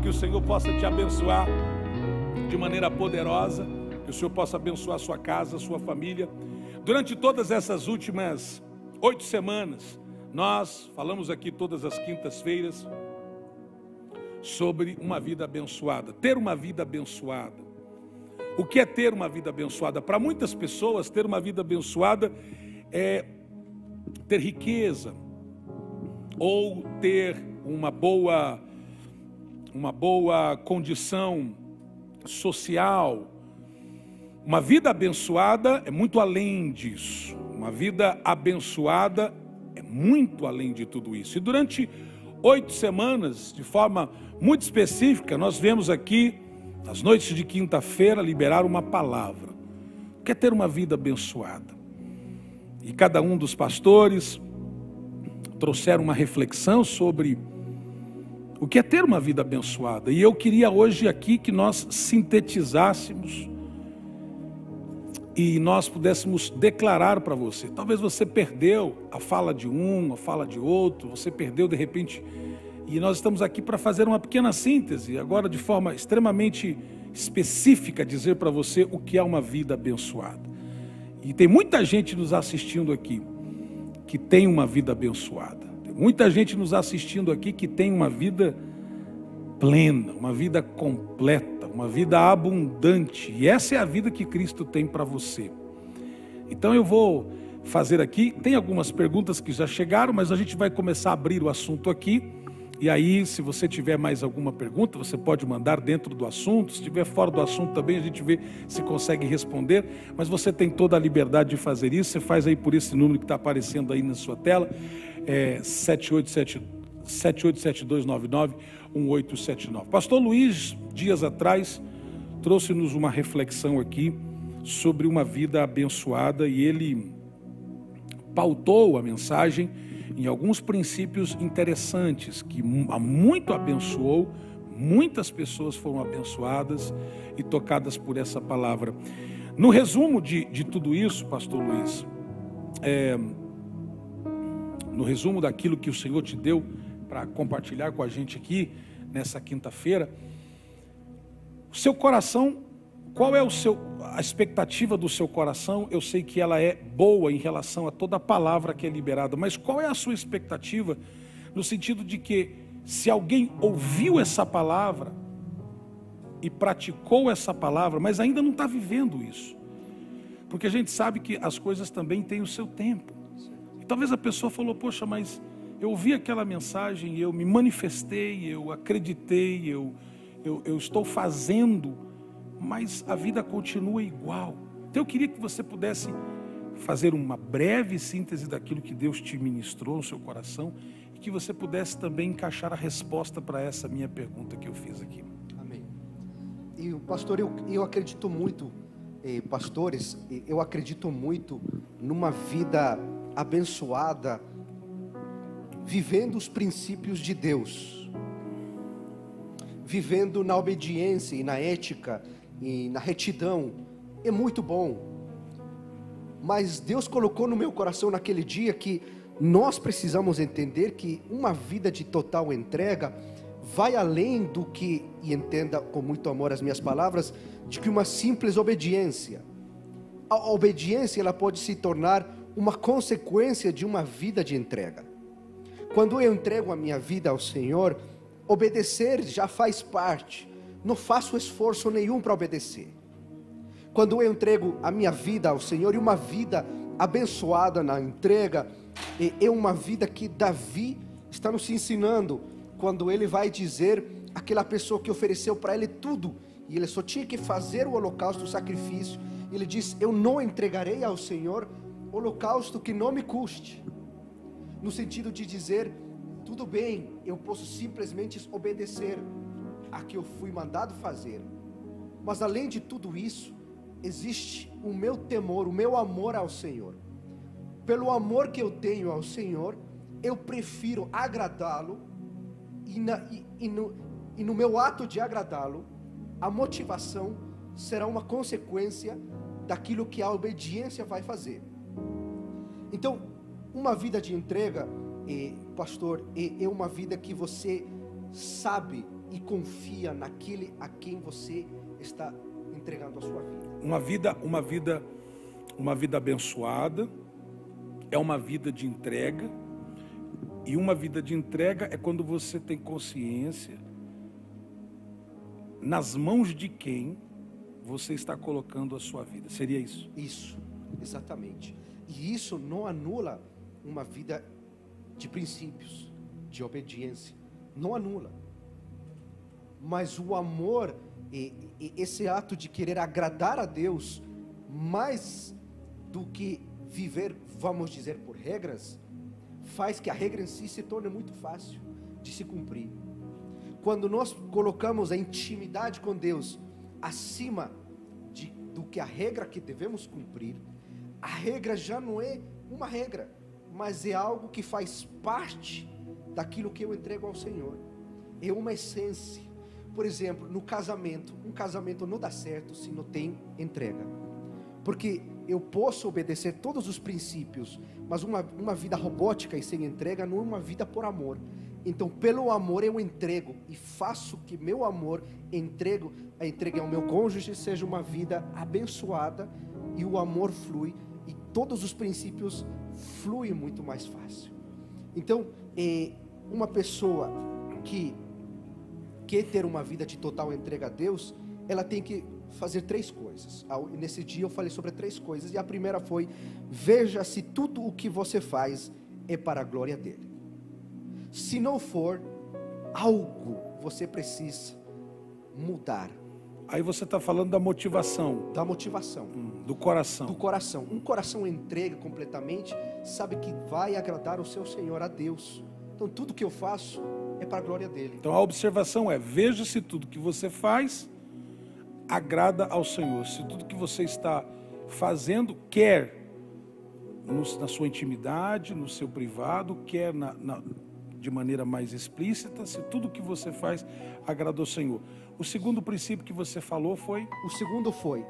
que o Senhor possa te abençoar de maneira poderosa, que o Senhor possa abençoar a sua casa, a sua família. Durante todas essas últimas 8 semanas, nós falamos aqui todas as quintas-feiras sobre uma vida abençoada, ter uma vida abençoada. O que é ter uma vida abençoada? Para muitas pessoas, ter uma vida abençoada é ter riqueza, ou ter uma boa condição social. Uma vida abençoada é muito além disso. Uma vida abençoada é muito além de tudo isso. E durante 8 semanas, de forma muito específica, nós vemos aqui, nas noites de quinta-feira, liberar uma palavra. O que é ter uma vida abençoada? E cada um dos pastores trouxeram uma reflexão sobre o que é ter uma vida abençoada. E eu queria hoje aqui que nós sintetizássemos e nós pudéssemos declarar para você. Talvez você perdeu a fala de um, a fala de outro, você perdeu de repente. E nós estamos aqui para fazer uma pequena síntese, agora de forma extremamente específica, dizer para você o que é uma vida abençoada. E tem muita gente nos assistindo aqui que tem uma vida abençoada. Tem muita gente nos assistindo aqui que tem uma vida plena, uma vida completa, uma vida abundante. E essa é a vida que Cristo tem para você. Então eu vou fazer aqui, tem algumas perguntas que já chegaram, mas a gente vai começar a abrir o assunto aqui. E aí, se você tiver mais alguma pergunta, você pode mandar dentro do assunto. Se estiver fora do assunto também, a gente vê se consegue responder. Mas você tem toda a liberdade de fazer isso. Você faz aí por esse número que está aparecendo aí na sua tela. 7872991879. Pastor Luiz, dias atrás, trouxe-nos uma reflexão aqui sobre uma vida abençoada. E ele pautou a mensagem em alguns princípios interessantes, que muito abençoou, muitas pessoas foram abençoadas e tocadas por essa palavra. No resumo de tudo isso, pastor Luiz, no resumo daquilo que o Senhor te deu para compartilhar com a gente aqui, nessa quinta-feira, o seu coração, qual é a expectativa do seu coração? Eu sei que ela é boa em relação a toda a palavra que é liberada, mas qual é a sua expectativa no sentido de que se alguém ouviu essa palavra e praticou essa palavra, mas ainda não está vivendo isso? Porque a gente sabe que as coisas também têm o seu tempo. E talvez a pessoa falou, poxa, mas eu ouvi aquela mensagem, eu me manifestei, eu acreditei, eu estou fazendo, mas a vida continua igual. Então eu queria que você pudesse fazer uma breve síntese daquilo que Deus te ministrou no seu coração e que você pudesse também encaixar a resposta para essa minha pergunta que eu fiz aqui. Amém. E pastor, eu acredito muito, pastores, eu acredito muito numa vida abençoada, vivendo os princípios de Deus, vivendo na obediência e na ética e na retidão. É muito bom, mas Deus colocou no meu coração naquele dia que nós precisamos entender que uma vida de total entrega vai além do que, e entenda com muito amor as minhas palavras, de que uma simples obediência. A obediência, ela pode se tornar uma consequência de uma vida de entrega. Quando eu entrego a minha vida ao Senhor, obedecer já faz parte. Não faço esforço nenhum para obedecer. Quando eu entrego a minha vida ao Senhor, e uma vida abençoada na entrega, é uma vida que Davi está nos ensinando, quando ele vai dizer aquela pessoa que ofereceu para ele tudo, e ele só tinha que fazer o holocausto, o sacrifício. Ele diz, eu não entregarei ao Senhor holocausto que não me custe. No sentido de dizer, tudo bem, eu posso simplesmente obedecer a que eu fui mandado fazer, mas além de tudo isso, existe o meu temor, o meu amor ao Senhor. Pelo amor que eu tenho ao Senhor, eu prefiro agradá-lo, e no meu ato de agradá-lo, a motivação será uma consequência daquilo que a obediência vai fazer. Então, uma vida de entrega, pastor, é uma vida que você sabe e confia naquele a quem você está entregando a sua vida. Uma vida abençoada é uma vida de entrega, e uma vida de entrega é quando você tem consciência nas mãos de quem você está colocando a sua vida. Seria isso? Isso, exatamente. E isso não anula uma vida de princípios, de obediência. Não anula. Mas o amor, e esse ato de querer agradar a Deus, mais do que viver, vamos dizer, por regras, faz que a regra em si se torne muito fácil de se cumprir. Quando nós colocamos a intimidade com Deus acima do que a regra que devemos cumprir, a regra já não é uma regra, mas é algo que faz parte daquilo que eu entrego ao Senhor. É uma essência. Por exemplo, no casamento, um casamento não dá certo se não tem entrega. Porque eu posso obedecer todos os princípios, mas uma vida robótica e sem entrega não é uma vida por amor. Então, pelo amor eu entrego e faço que meu amor entregue ao meu cônjuge seja uma vida abençoada, e o amor flui e todos os princípios fluem muito mais fácil. Então, uma pessoa que quer ter uma vida de total entrega a Deus, ela tem que fazer 3 coisas. Nesse dia eu falei sobre 3 coisas, e a primeira foi: veja se tudo o que você faz é para a glória dele. Se não for, algo você precisa mudar. Aí você está falando da motivação. Da motivação. Do coração. Do coração. Um coração entregue completamente, sabe que vai agradar o seu Senhor, a Deus. Então tudo que eu faço é para a glória dele. Então a observação é: veja se tudo que você faz agrada ao Senhor. Se tudo que você está fazendo, quer na sua intimidade, no seu privado, quer de maneira mais explícita, se tudo que você faz agrada ao Senhor. O segundo princípio que você falou foi? O segundo foi: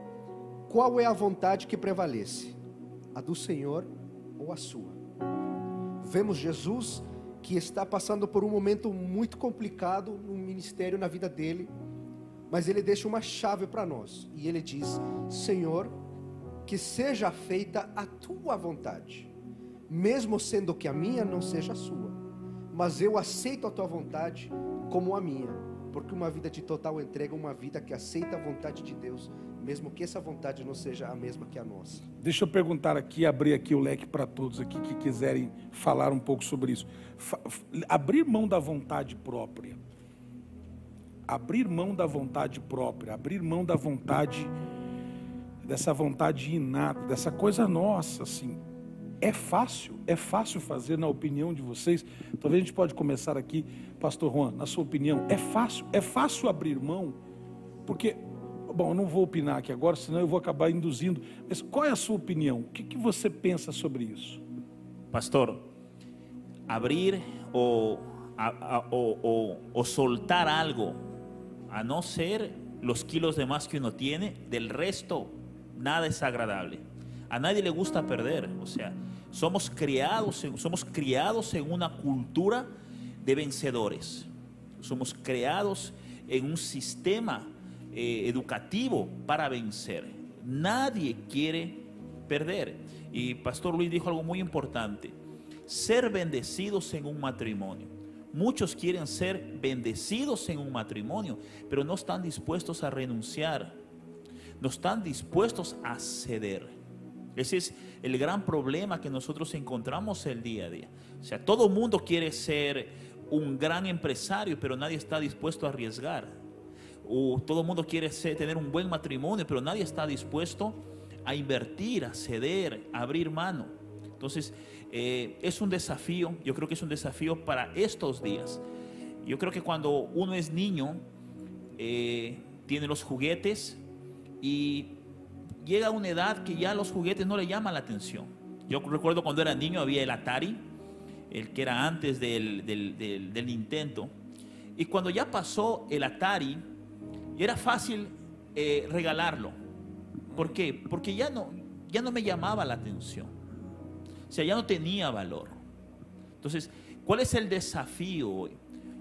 qual é a vontade que prevalece? A do Senhor ou a sua? Vemos Jesus que está passando por um momento muito complicado no ministério, na vida dele, mas ele deixa uma chave para nós, e ele diz: Senhor, que seja feita a tua vontade, mesmo sendo que a minha não seja a sua, mas eu aceito a tua vontade como a minha, porque uma vida de total entrega é uma vida que aceita a vontade de Deus, mesmo que essa vontade não seja a mesma que a nossa. Deixa eu perguntar aqui, abrir aqui o leque para todos aqui que quiserem falar um pouco sobre isso. Abrir mão da vontade própria, abrir mão da vontade própria, abrir mão da vontade, dessa vontade inata, dessa coisa nossa, assim, é fácil fazer, na opinião de vocês? Talvez a gente pode começar aqui, pastor Juan, na sua opinião, é fácil abrir mão? Porque, bom, eu não vou opinar aqui agora, senão eu vou acabar induzindo, mas qual é a sua opinião? O que você pensa sobre isso? Pastor, abrir o soltar algo, a no ser los kilos de más que uno tiene, del resto nada es agradable. A nadie le gusta perder, o sea, somos criados en una cultura de vencedores. Somos creados en un sistema educativo para vencer. Nadie quiere perder. Y Pastor Luis dijo algo muy importante: ser bendecidos en un matrimonio. Muchos quieren ser bendecidos en un matrimonio, pero no están dispuestos a renunciar, no están dispuestos a ceder. Ese es el gran problema que nosotros encontramos el día a día. O sea, todo el mundo quiere ser un gran empresario, pero nadie está dispuesto a arriesgar. O todo el mundo quiere tener un buen matrimonio, pero nadie está dispuesto a invertir, a ceder, a abrir mano. Entonces, es un desafío. Yo creo que es un desafío para estos días. Yo creo que cuando uno es niño, tiene los juguetes y llega a una edad que ya los juguetes no le llaman la atención. Yo recuerdo cuando era niño había el Atari, el que era antes del Nintendo. Y cuando ya pasó el Atari, era fácil regalarlo. ¿Por qué? Porque ya no me llamaba la atención. O sea, ya no tenía valor. Entonces, ¿cuál es el desafío hoy?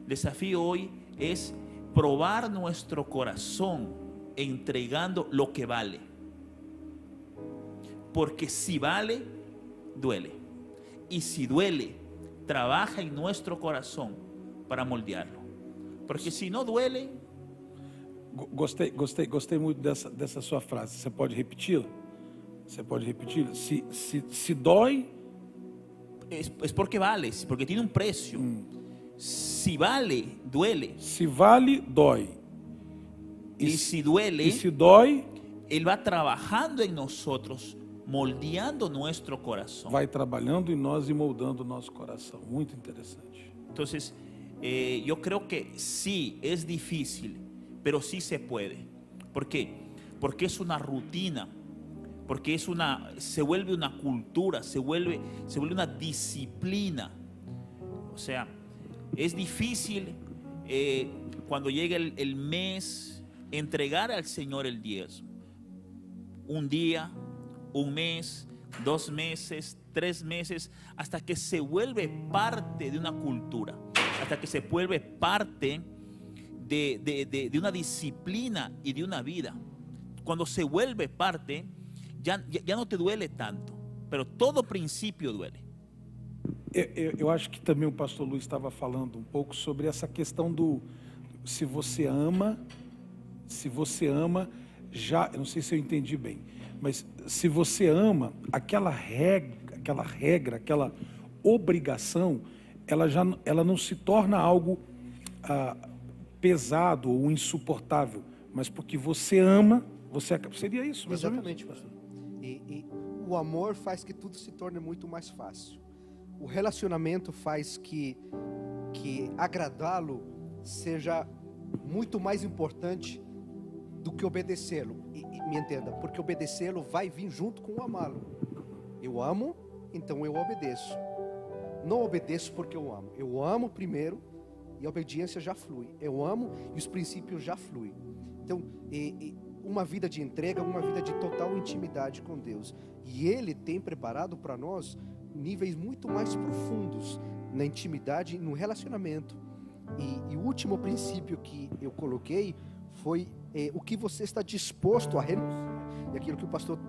El desafío hoy es probar nuestro corazón entregando lo que vale. Porque si vale, duele. Y si duele, trabaja en nuestro corazón para moldearlo. Porque si no duele... Gostei muito dessa sua frase. Você pode repeti-la? Você pode repetir? Se dói... Es porque vale, porque tiene un precio. Si vale, duele. Se vale, dói. Y si duele, e se dói, Él va trabajando en nosotros, moldeando nuestro corazón. vai trabalhando em nós e moldando o nosso coração. Muito interessante. Entonces, yo creo que sí, es difícil, pero sí se puede. ¿Por qué? Porque es una rutina, porque se vuelve una cultura, se vuelve una disciplina. O sea, es difícil cuando llega el mes entregar al Señor el diezmo. Un día, un mes, 2 meses, 3 meses, hasta que se vuelve parte de una cultura, hasta que se vuelve parte de una disciplina y de una vida. Cuando se vuelve parte, ya no te duele tanto, pero todo princípio duele. Eu acho que também o pastor Luiz estava falando um pouco sobre essa questão do se você ama, já, eu não sei se eu entendi bem, mas se você ama, aquela regra, aquela obrigação, ela não se torna algo pesado ou insuportável, mas porque você ama, seria isso? Exatamente, pastor. E o amor faz que tudo se torne muito mais fácil. O relacionamento faz que agradá-lo seja muito mais importante do que obedecê-lo. E me entenda, porque obedecê-lo vai vir junto com o amá-lo. Eu amo, então eu obedeço. Não obedeço porque eu amo. Eu amo primeiro e a obediência já flui. Eu amo e os princípios já fluem. Então, uma vida de entrega, uma vida de total intimidade com Deus. E Ele tem preparado para nós níveis muito mais profundos na intimidade e no relacionamento. E o último princípio que eu coloquei foi o que você está disposto a renunciar. E aquilo que o pastor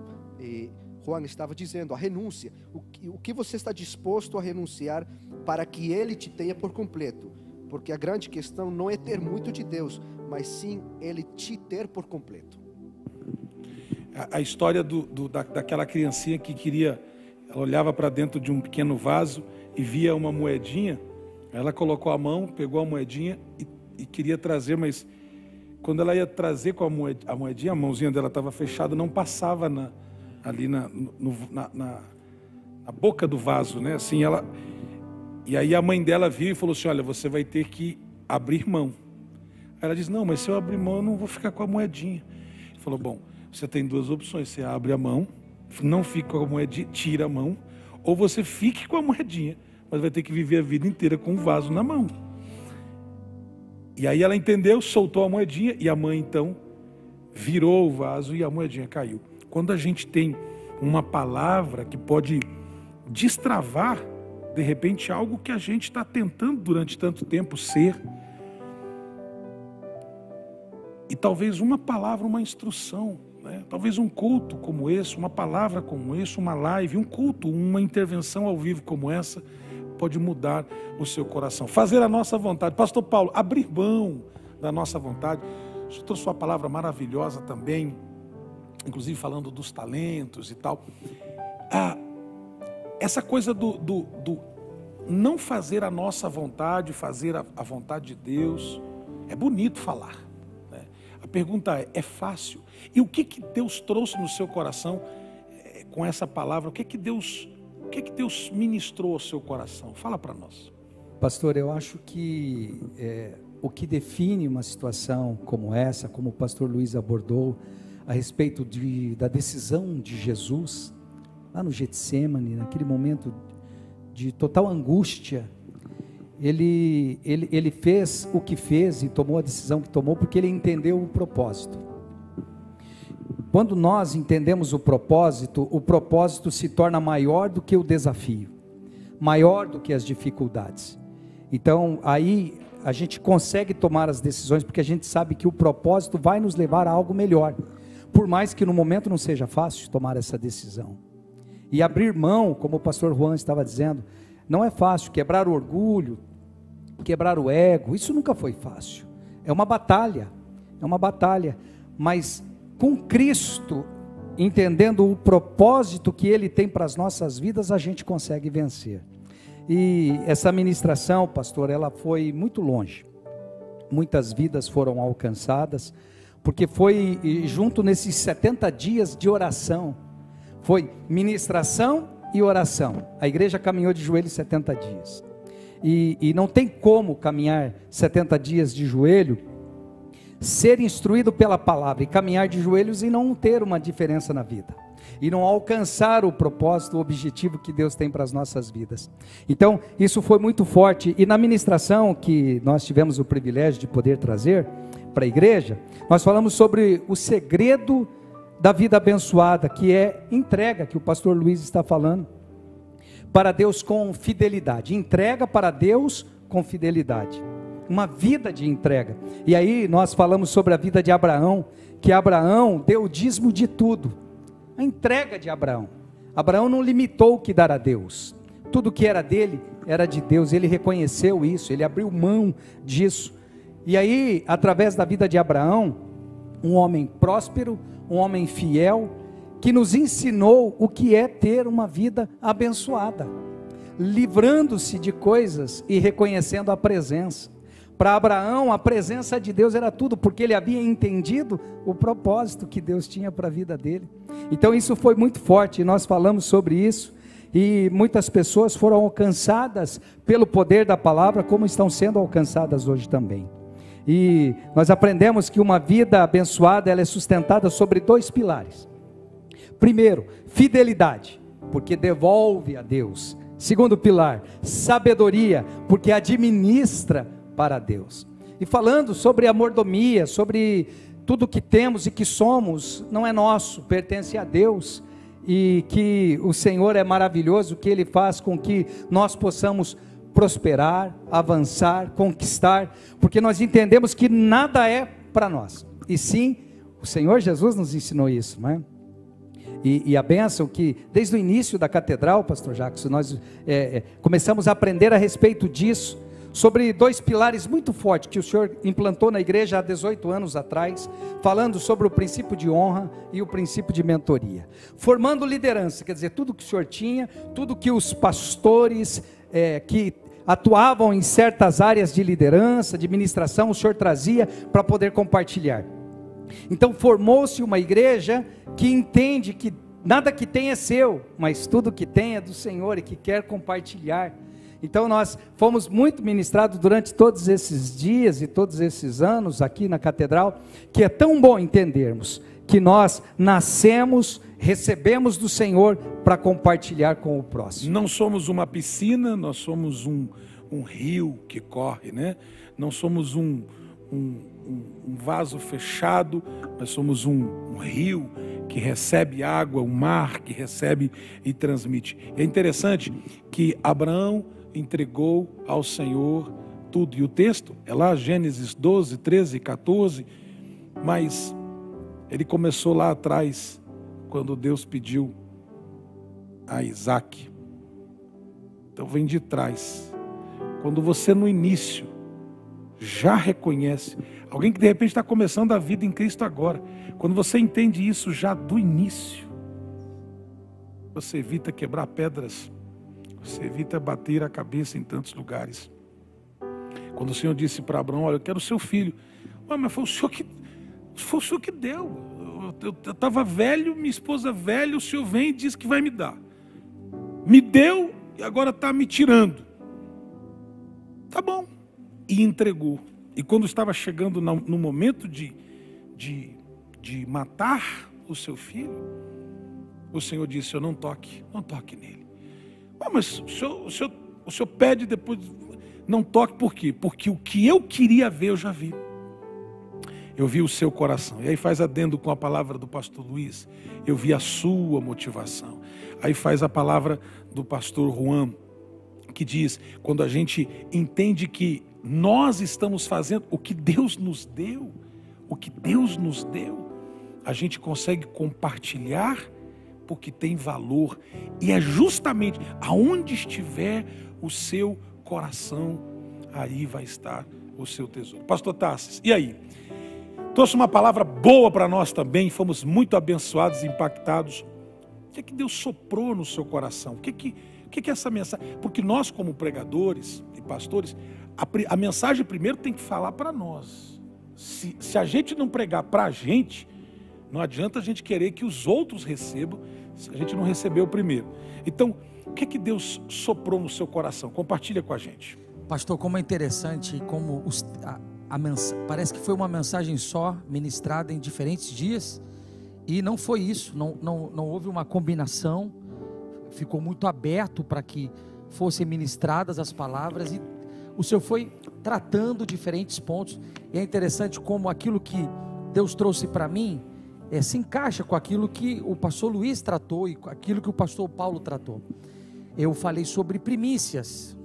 Juan estava dizendo, a renúncia. O que você está disposto a renunciar para que Ele te tenha por completo. Porque a grande questão não é ter muito de Deus, mas sim Ele te ter por completo. A história daquela criancinha que queria, ela olhava para dentro de um pequeno vaso e via uma moedinha, ela colocou a mão, pegou a moedinha e queria trazer, mas quando ela ia trazer com a moedinha, a mãozinha dela estava fechada, não passava ali na boca do vaso, né? Assim, e aí a mãe dela viu e falou assim, olha, você vai ter que abrir mão. Aí ela disse, não, mas se eu abrir mão, eu não vou ficar com a moedinha. Ele falou, bom, você tem 2 opções, você abre a mão, não fica com a moedinha, tira a mão, ou você fique com a moedinha, mas vai ter que viver a vida inteira com o vaso na mão. E aí ela entendeu, soltou a moedinha, e a mãe então virou o vaso e a moedinha caiu. Quando a gente tem uma palavra que pode destravar, de repente, algo que a gente está tentando durante tanto tempo ser, e talvez uma palavra, uma instrução, né? Talvez um culto como esse, uma palavra como esse, uma live, um culto, uma intervenção ao vivo como essa, pode mudar o seu coração. Fazer a nossa vontade. Pastor Paulo, abrir mão da nossa vontade. O senhor trouxe uma palavra maravilhosa também, inclusive falando dos talentos e tal. Essa coisa do não fazer a nossa vontade, fazer a vontade de Deus, é bonito falar, né? A pergunta é fácil? E o que Deus trouxe no seu coração com essa palavra? O que Deus ministrou ao seu coração? Fala para nós. Pastor, eu acho que o que define uma situação como essa, como o pastor Luiz abordou, a respeito da decisão de Jesus, lá no Getsemane, naquele momento de total angústia, ele fez o que fez e tomou a decisão que tomou, porque ele entendeu o propósito. Quando nós entendemos o propósito se torna maior do que o desafio, maior do que as dificuldades. Então, aí a gente consegue tomar as decisões porque a gente sabe que o propósito vai nos levar a algo melhor, por mais que no momento não seja fácil tomar essa decisão. E abrir mão, como o pastor Juan estava dizendo, não é fácil. Quebrar o orgulho, quebrar o ego, isso nunca foi fácil. É uma batalha, mas com Cristo, entendendo o propósito que Ele tem para as nossas vidas, a gente consegue vencer. E essa ministração, pastor, ela foi muito longe. Muitas vidas foram alcançadas, porque foi junto nesses 70 dias de oração, foi ministração e oração. A igreja caminhou de joelhos 70 dias. E não tem como caminhar 70 dias de joelho, ser instruído pela palavra e caminhar de joelhos e não ter uma diferença na vida. E não alcançar o propósito, o objetivo que Deus tem para as nossas vidas. Então, isso foi muito forte. E na ministração que nós tivemos o privilégio de poder trazer para a igreja, nós falamos sobre o segredo da vida abençoada, que é entrega, que o pastor Luiz está falando, para Deus com fidelidade. Entrega para Deus com fidelidade. Uma vida de entrega. E aí nós falamos sobre a vida de Abraão, que Abraão deu o dízimo de tudo. A entrega de Abraão. Abraão não limitou o que dar a Deus. Tudo que era dele era de Deus. Ele reconheceu isso, ele abriu mão disso. E aí, através da vida de Abraão, um homem próspero, um homem fiel, que nos ensinou o que é ter uma vida abençoada, livrando-se de coisas e reconhecendo a presença. Para Abraão, a presença de Deus era tudo, porque ele havia entendido o propósito que Deus tinha para a vida dele. Então isso foi muito forte, e nós falamos sobre isso, e muitas pessoas foram alcançadas pelo poder da palavra, como estão sendo alcançadas hoje também. E nós aprendemos que uma vida abençoada, ela é sustentada sobre 2 pilares. Primeiro, fidelidade, porque devolve a Deus. Segundo pilar, sabedoria, porque administra para Deus. E falando sobre a mordomia, sobre tudo que temos e que somos, não é nosso, pertence a Deus, e que o Senhor é maravilhoso, que Ele faz com que nós possamos prosperar, avançar, conquistar, porque nós entendemos que nada é para nós, e sim, o Senhor Jesus nos ensinou isso, não é? E a bênção que, desde o início da catedral, pastor Jackson, nós começamos a aprender a respeito disso, sobre 2 pilares muito fortes, que o Senhor implantou na igreja há 18 anos atrás, falando sobre o princípio de honra e o princípio de mentoria, formando liderança, quer dizer, tudo que o Senhor tinha, tudo que os pastores, que atuavam em certas áreas de liderança, de ministração, o Senhor trazia para poder compartilhar. Então formou-se uma igreja que entende que nada que tem é seu, mas tudo que tem é do Senhor e que quer compartilhar. Então nós fomos muito ministrados durante todos esses dias e todos esses anos aqui na catedral, que é tão bom entendermos que nós nascemos, recebemos do Senhor para compartilhar com o próximo. Não somos uma piscina, nós somos um rio que corre, né? Não somos um vaso fechado, nós somos um rio que recebe água, um mar que recebe e transmite. É interessante que Abraão entregou ao Senhor tudo, e o texto é lá, Gênesis 12, 13, 14, mas ele começou lá atrás, quando Deus pediu a Isaac. Então vem de trás, quando você no início já reconhece, alguém que de repente está começando a vida em Cristo agora, quando você entende isso já do início, você evita quebrar pedras, você evita bater a cabeça em tantos lugares. Quando o Senhor disse para Abraão, olha, eu quero o seu filho. Mas foi o Senhor que deu. Eu estava velho, minha esposa velha, o Senhor vem e diz que vai me dar. Me deu e agora está me tirando. Tá bom. E entregou. E quando estava chegando no momento de matar o seu filho, o Senhor disse, não toque nele. Mas o senhor pede depois, não toque, por quê? Porque o que eu queria ver, eu já vi. Eu vi o seu coração. E aí faz adendo com a palavra do pastor Luiz, eu vi a sua motivação. Aí faz a palavra do pastor Juan, que diz, quando a gente entende que nós estamos fazendo o que Deus nos deu, a gente consegue compartilhar porque tem valor, e é justamente aonde estiver o seu coração, aí vai estar o seu tesouro. Pastor Tarsis, e aí? Trouxe uma palavra boa para nós também, fomos muito abençoados e impactados. O que é que Deus soprou no seu coração? O que é essa mensagem? Porque nós, como pregadores e pastores, a mensagem primeiro tem que falar para nós. Se a gente não pregar para a gente, não adianta a gente querer que os outros recebam, se a gente não recebeu primeiro. Então, o que é que Deus soprou no seu coração? Compartilha com a gente. Pastor, como é interessante, como parece que foi uma mensagem só, ministrada em diferentes dias, e não foi isso, não houve uma combinação, ficou muito aberto para que fossem ministradas as palavras, e o Senhor foi tratando diferentes pontos, e é interessante como aquilo que Deus trouxe para mim, se encaixa com aquilo que o pastor Luiz tratou, e com aquilo que o pastor Paulo tratou. Eu falei sobre primícias,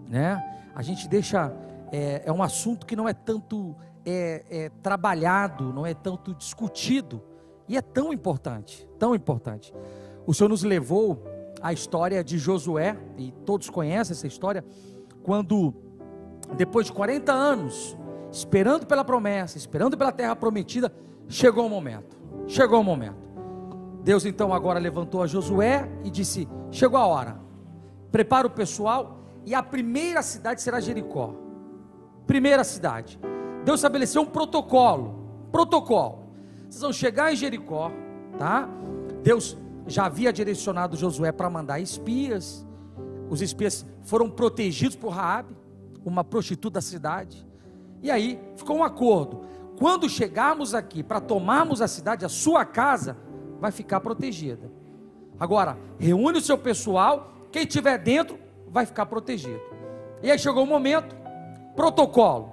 né? A gente deixa, é um assunto que não é tanto trabalhado, não é tanto discutido, e é tão importante, tão importante. O Senhor nos levou à história de Josué, e todos conhecem essa história, quando depois de 40 anos, esperando pela promessa, esperando pela terra prometida, chegou o momento, Deus então agora levantou a Josué e disse, chegou a hora, prepara o pessoal, e a primeira cidade será Jericó. Primeira cidade. Deus estabeleceu um protocolo. Vocês vão chegar em Jericó, tá? Deus já havia direcionado Josué para mandar espias. Os espias foram protegidos por Raabe, uma prostituta da cidade. E aí ficou um acordo. Quando chegarmos aqui para tomarmos a cidade, a sua casa vai ficar protegida. Agora, reúne o seu pessoal, quem estiver dentro vai ficar protegido. E aí chegou o momento, protocolo.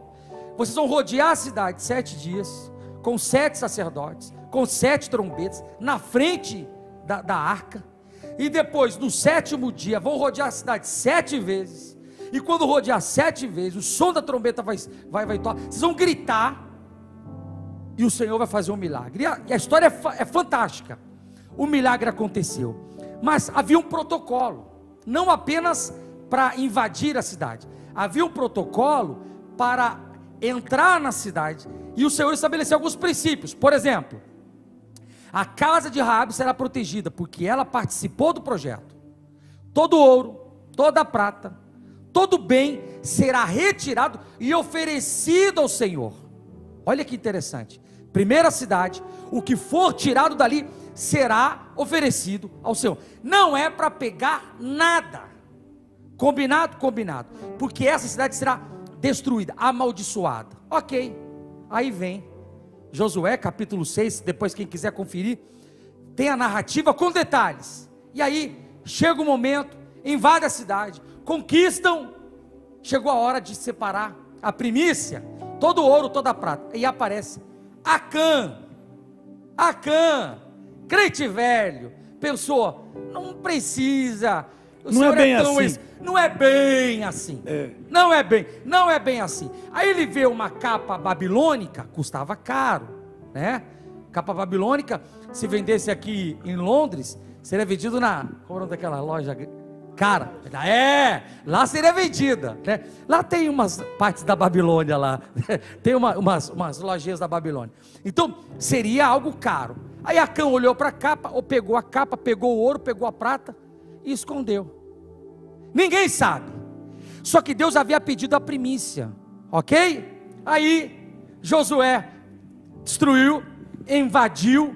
Vocês vão rodear a cidade 7 dias, com 7 sacerdotes, com 7 trombetas, na frente da arca. E depois, no 7º dia, vão rodear a cidade 7 vezes. E quando rodear 7 vezes, o som da trombeta vai tocar. Vocês vão gritar, e o Senhor vai fazer um milagre. E a história é fantástica. O milagre aconteceu. Mas havia um protocolo, não apenas para invadir a cidade, havia um protocolo para entrar na cidade, e o Senhor estabeleceu alguns princípios. Por exemplo, a casa de Raabe será protegida, porque ela participou do projeto. Todo ouro, toda prata, todo bem será retirado e oferecido ao Senhor. Olha que interessante, primeira cidade, o que for tirado dali será oferecido ao Senhor. Não é para pegar nada. Combinado? Combinado. Porque essa cidade será destruída, amaldiçoada. Ok. Aí vem Josué capítulo 6, depois quem quiser conferir, tem a narrativa com detalhes. E aí chega o momento, invade a cidade, conquistam. Chegou a hora de separar a primícia, todo o ouro, toda a prata. E aparece Acã, crente velho, pensou, não precisa, não é bem assim. Não é bem assim. Não é bem assim. Aí ele vê uma capa babilônica, custava caro, né? Capa babilônica, se vendesse aqui em Londres, seria vendido como é daquela loja cara? Lá seria vendida, né? Lá tem umas partes da Babilônia lá, tem umas lojinhas da Babilônia. Então seria algo caro. Aí Acã olhou para a capa, ou pegou a capa, pegou o ouro, pegou a prata e escondeu. Ninguém sabe. Só que Deus havia pedido a primícia, ok? Aí Josué destruiu, invadiu,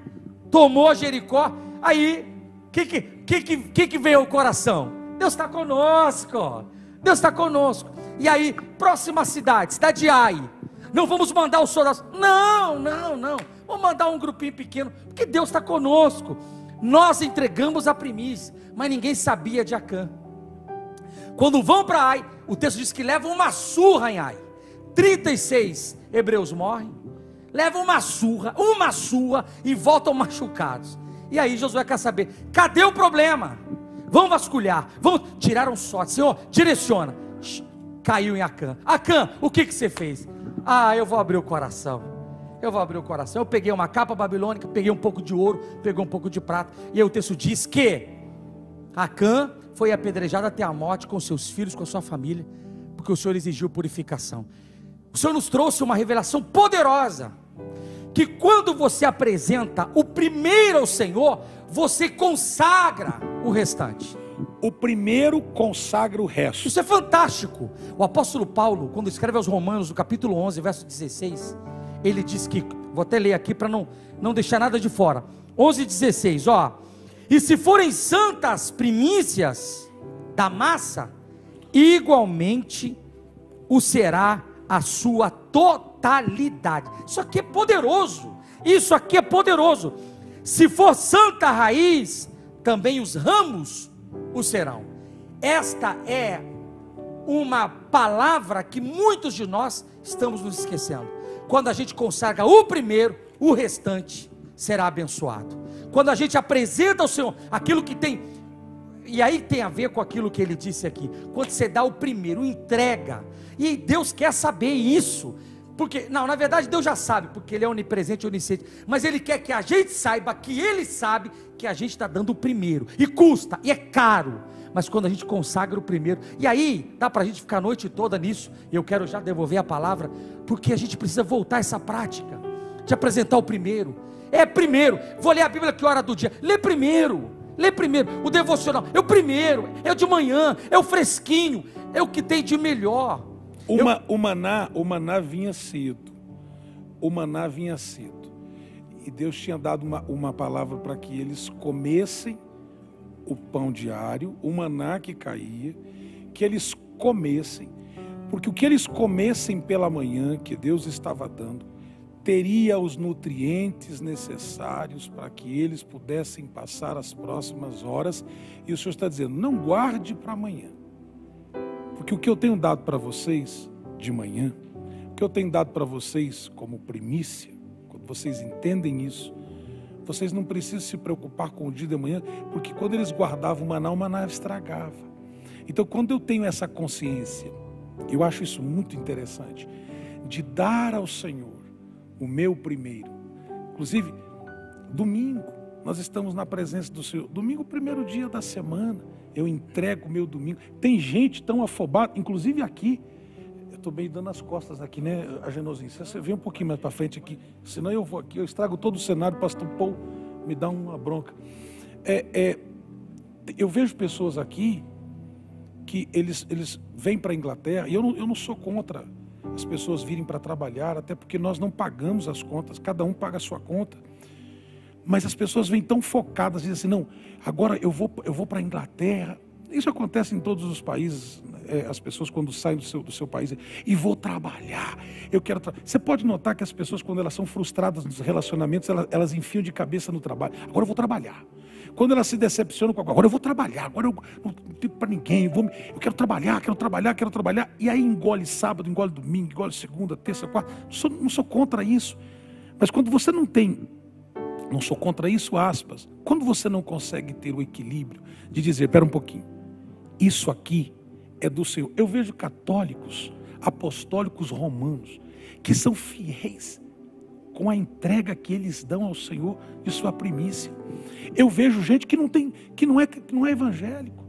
tomou Jericó. Aí que veio ao coração? Deus está conosco. Deus está conosco. E aí, próxima cidade de Ai. Não vamos mandar os soldados. Não. Vamos mandar um grupinho pequeno, porque Deus está conosco. Nós entregamos a primícia, mas ninguém sabia de Acã. Quando vão para Ai, o texto diz que levam uma surra em Ai. 36 hebreus morrem, levam uma surra e voltam machucados. E aí Josué quer saber, cadê o problema? vamos vasculhar, tiraram o sorte, Senhor, direciona. Caiu em Acã. Acã, o que você fez? Eu vou abrir o coração. Eu peguei uma capa babilônica, peguei um pouco de ouro, peguei um pouco de prata. E aí o texto diz que Acã foi apedrejado até a morte com seus filhos, com a sua família, porque o Senhor exigiu purificação. O Senhor nos trouxe uma revelação poderosa, que quando você apresenta o primeiro ao Senhor, você consagra o restante. O primeiro consagra o resto. Isso é fantástico. O apóstolo Paulo, quando escreve aos Romanos, no capítulo 11, verso 16, ele diz que, vou até ler aqui para não deixar nada de fora. 11:16, e se forem santas primícias da massa, igualmente o será a sua totalidade. Isso aqui é poderoso. Se for santa a raiz, também os ramos o serão. Esta é uma palavra que muitos de nós estamos nos esquecendo. Quando a gente consagra o primeiro, o restante será abençoado. Quando a gente apresenta ao Senhor aquilo que tem, e aí tem a ver com aquilo que ele disse aqui, quando você dá o primeiro, entrega, e Deus quer saber isso, porque, na verdade Deus já sabe, porque Ele é onipresente e onisciente, mas Ele quer que a gente saiba que Ele sabe que a gente está dando o primeiro, e custa, e é caro, mas quando a gente consagra o primeiro, e aí dá para a gente ficar a noite toda nisso, e eu quero já devolver a palavra, porque a gente precisa voltar a essa prática, de apresentar o primeiro. Primeiro, vou ler a Bíblia que hora do dia, lê primeiro, o devocional, é o primeiro, é o de manhã, é o fresquinho, é o que tem de melhor. O maná vinha cedo, e Deus tinha dado uma palavra para que eles comessem o pão diário, o maná que caía, que eles comessem, porque o que eles comessem pela manhã, que Deus estava dando, teria os nutrientes necessários para que eles pudessem passar as próximas horas, e o Senhor está dizendo, não guarde para amanhã, porque o que eu tenho dado para vocês de manhã, o que eu tenho dado para vocês como primícia, quando vocês entendem isso, vocês não precisam se preocupar com o dia de manhã, porque quando eles guardavam o maná estragava. Então quando eu tenho essa consciência, eu acho isso muito interessante, de dar ao Senhor o meu primeiro. Inclusive, domingo, nós estamos na presença do Senhor. Domingo, primeiro dia da semana, eu entrego o meu domingo. Tem gente tão afobada, inclusive aqui. Eu estou bem dando as costas aqui, né, Agenozinho? Você vem um pouquinho mais para frente aqui, senão eu vou aqui, eu estrago todo o cenário, o pastor Paul me dá uma bronca. Eu vejo pessoas aqui que eles vêm para a Inglaterra, e eu não sou contra as pessoas virem para trabalhar, até porque nós não pagamos as contas, cada um paga a sua conta, mas as pessoas vêm tão focadas, dizem assim, não, agora eu vou para a Inglaterra. Isso acontece em todos os países, as pessoas quando saem do seu país, e vou trabalhar, Você pode notar que as pessoas, quando elas são frustradas nos relacionamentos, elas enfiam de cabeça no trabalho, agora eu vou trabalhar. Quando elas se decepcionam com agora eu vou trabalhar, agora eu não tenho para ninguém, eu quero trabalhar, e aí engole sábado, engole domingo, engole segunda, terça, quarta. Não sou contra isso, mas quando você não sou contra isso, aspas, quando você não consegue ter o equilíbrio de dizer, espera um pouquinho, isso aqui é do Senhor. Eu vejo católicos, apostólicos romanos, que são fiéis com a entrega que eles dão ao Senhor de sua primícia. Eu vejo gente que não é evangélico,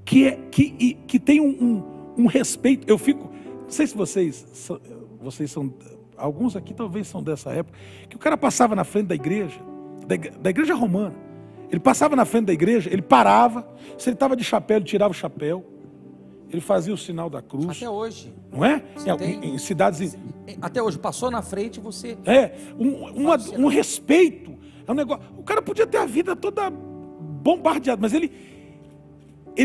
que tem um respeito. Eu fico, não sei se vocês são, alguns aqui talvez são dessa época, que o cara passava na frente da igreja romana, ele passava na frente da igreja, ele parava, se ele estava de chapéu, ele tirava o chapéu, ele fazia o sinal da cruz. Até hoje. Não é? Em cidades... Até hoje, passou na frente, você... Um respeito. É um negócio... O cara podia ter a vida toda bombardeada, mas ele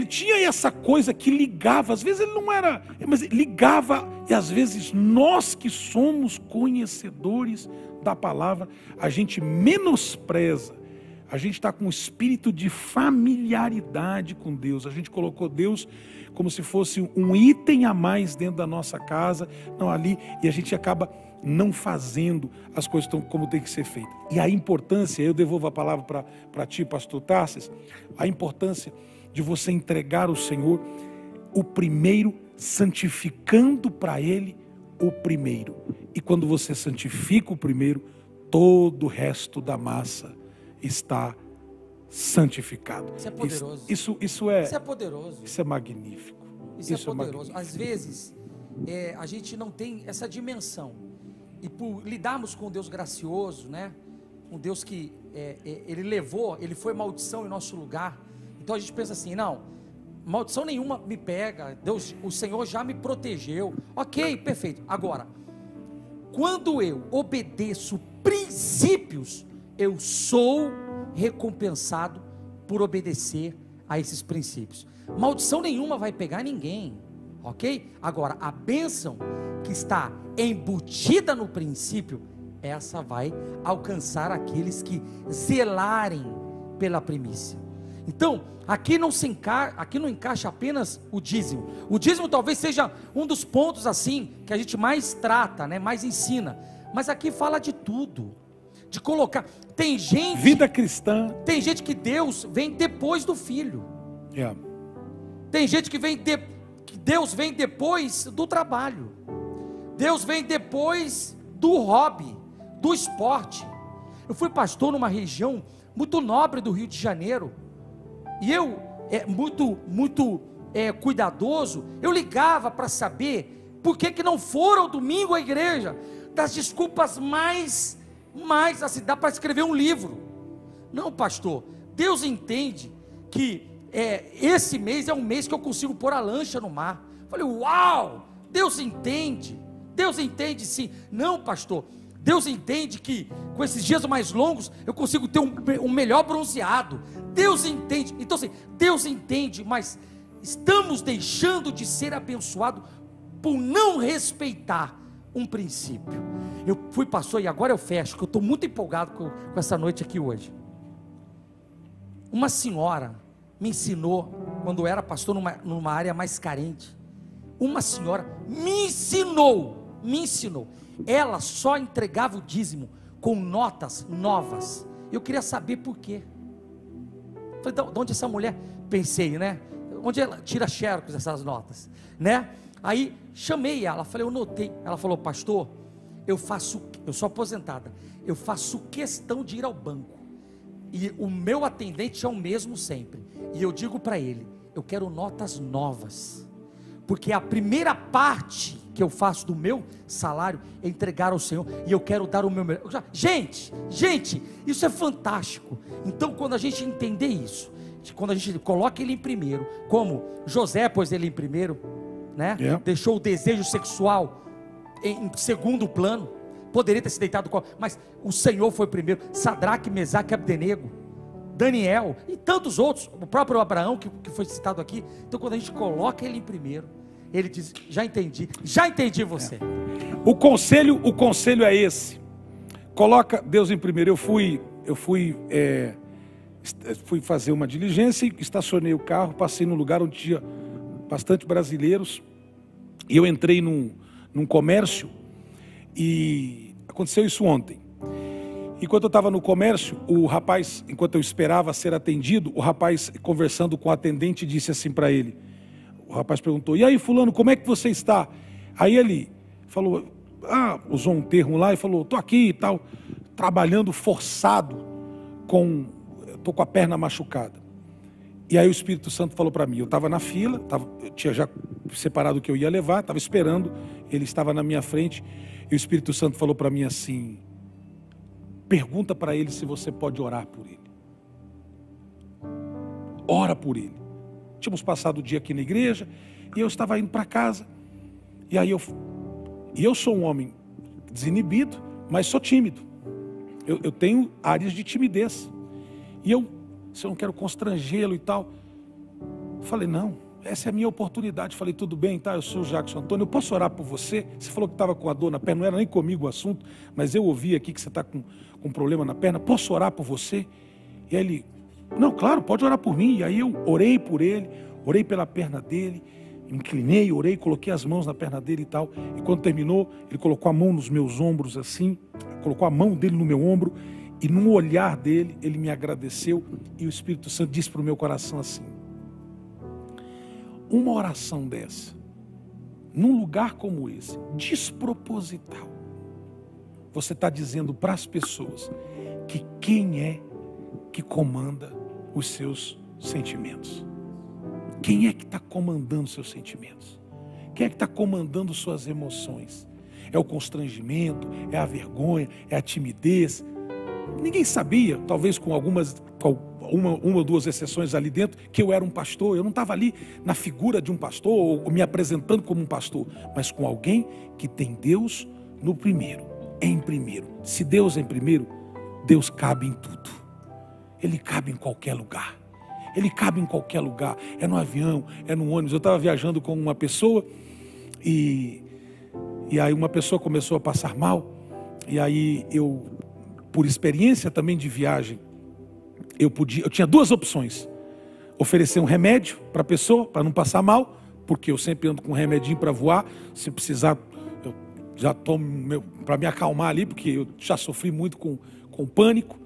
tinha essa coisa que ligava. Às vezes ele não era... Mas ligava, e às vezes nós que somos conhecedores da palavra, a gente menospreza. A gente está com um espírito de familiaridade com Deus. A gente colocou Deus como se fosse um item a mais dentro da nossa casa, não ali, e a gente acaba não fazendo as coisas como tem que ser feita. E a importância, eu devolvo a palavra para ti, pastor Tarsis, a importância de você entregar ao Senhor o primeiro, santificando para Ele o primeiro. E quando você santifica o primeiro, todo o resto da massa está santificado. Isso é poderoso. Isso é poderoso. Isso é magnífico. Isso é poderoso. magnífico. Às vezes, a gente não tem essa dimensão. E por lidarmos com um Deus gracioso, né? Um Deus que Ele foi maldição em nosso lugar. Então a gente pensa assim, não, maldição nenhuma me pega, Deus, o Senhor já me protegeu. Ok, perfeito. Agora, quando eu obedeço princípios, eu sou recompensado por obedecer a esses princípios. Maldição nenhuma vai pegar ninguém, ok? Agora, a bênção que está embutida no princípio, essa vai alcançar aqueles que zelarem pela primícia. Então, aqui não encaixa apenas o dízimo. O dízimo talvez seja um dos pontos assim que a gente mais trata, né, mais ensina. Mas aqui fala de tudo. De colocar. Tem gente. Vida cristã. Tem gente que Deus vem depois do filho. Yeah. Tem gente que Deus vem depois do trabalho. Deus vem depois do hobby, do esporte. Eu fui pastor numa região muito nobre do Rio de Janeiro. E eu, muito cuidadoso, eu ligava para saber por que não foram ao domingo à igreja. Das desculpas mais assim, dá para escrever um livro. Não, pastor, Deus entende que esse mês é um mês que eu consigo pôr a lancha no mar. Falei, uau, Deus entende sim. Não, pastor, Deus entende que com esses dias mais longos eu consigo ter um melhor bronzeado. Deus entende. Então assim, Deus entende, mas estamos deixando de ser abençoados por não respeitar um princípio. Eu fui pastor e agora eu fecho, que eu estou muito empolgado com essa noite aqui hoje. Uma senhora me ensinou, quando eu era pastor numa área mais carente, uma senhora me ensinou, ela só entregava o dízimo com notas novas. Eu queria saber por quê. Falei, de onde essa mulher, pensei, né? Onde ela tira xerox dessas notas, né? Aí chamei ela, falei, eu notei. Ela falou, pastor, eu sou aposentada, eu faço questão de ir ao banco, e o meu atendente é o mesmo sempre, e eu digo para ele, eu quero notas novas, porque a primeira parte que eu faço do meu salário é entregar ao Senhor, e eu quero dar o meu melhor. Gente, isso é fantástico. Então quando a gente entender isso, quando a gente coloca ele em primeiro, como José pôs ele em primeiro, né? Deixou o desejo sexual em segundo plano, poderia ter se deitado com, mas o Senhor foi primeiro. Sadraque, Mesaque, Abdenego, Daniel e tantos outros, o próprio Abraão que foi citado aqui. Então quando a gente coloca ele em primeiro, ele diz, já entendi você. O conselho é esse: coloca Deus em primeiro. Eu fui fazer uma diligência e estacionei o carro, passei num lugar onde tinha bastante brasileiros, e eu entrei num comércio, e aconteceu isso ontem. Enquanto eu estava no comércio, o rapaz, enquanto eu esperava ser atendido, o rapaz, conversando com o atendente, disse assim para ele, o rapaz perguntou, e aí fulano, como é que você está? Aí ele falou, usou um termo lá e falou, estou aqui e tal, trabalhando forçado, estou com a perna machucada. E aí o Espírito Santo falou para mim, eu estava na fila, eu tinha já separado o que eu ia levar, estava esperando, ele estava na minha frente, e o Espírito Santo falou para mim assim, pergunta para ele se você pode orar por ele. Ora por ele. Tínhamos passado o dia aqui na igreja, e eu estava indo para casa, e aí eu sou um homem desinibido, mas sou tímido. Eu tenho áreas de timidez, e se eu não quero constrangê-lo e tal, falei, não, essa é a minha oportunidade. Falei, tudo bem, tá? Eu sou o Jackson Antônio, eu posso orar por você? Você falou que estava com a dor na perna, não era nem comigo o assunto, mas eu ouvi aqui que você está com um problema na perna, posso orar por você? E aí ele, não, claro, pode orar por mim. E aí eu orei por ele, orei pela perna dele, inclinei, orei, coloquei as mãos na perna dele e tal, e quando terminou, ele colocou a mão nos meus ombros assim, colocou a mão dele no meu ombro, e num olhar dele, ele me agradeceu, e o Espírito Santo disse para o meu coração assim, uma oração dessa, num lugar como esse, desproposital, você está dizendo para as pessoas que quem é que comanda os seus sentimentos? Quem é que está comandando seus sentimentos? Quem é que está comandando suas emoções? É o constrangimento? É a vergonha? É a timidez? Ninguém sabia, talvez com uma ou duas exceções ali dentro, que eu era um pastor. Eu não estava ali na figura de um pastor ou me apresentando como um pastor, mas com alguém que tem Deus no primeiro, em primeiro. Se Deus é em primeiro, Deus cabe em tudo. Ele cabe em qualquer lugar. Ele cabe em qualquer lugar. É no avião, é no ônibus. Eu estava viajando com uma pessoa e aí uma pessoa começou a passar mal. E aí eu, por experiência também de viagem, eu tinha duas opções: oferecer um remédio para a pessoa, para não passar mal, porque eu sempre ando com um remedinho para voar. Se precisar, eu já tomo para me acalmar ali, porque eu já sofri muito com pânico.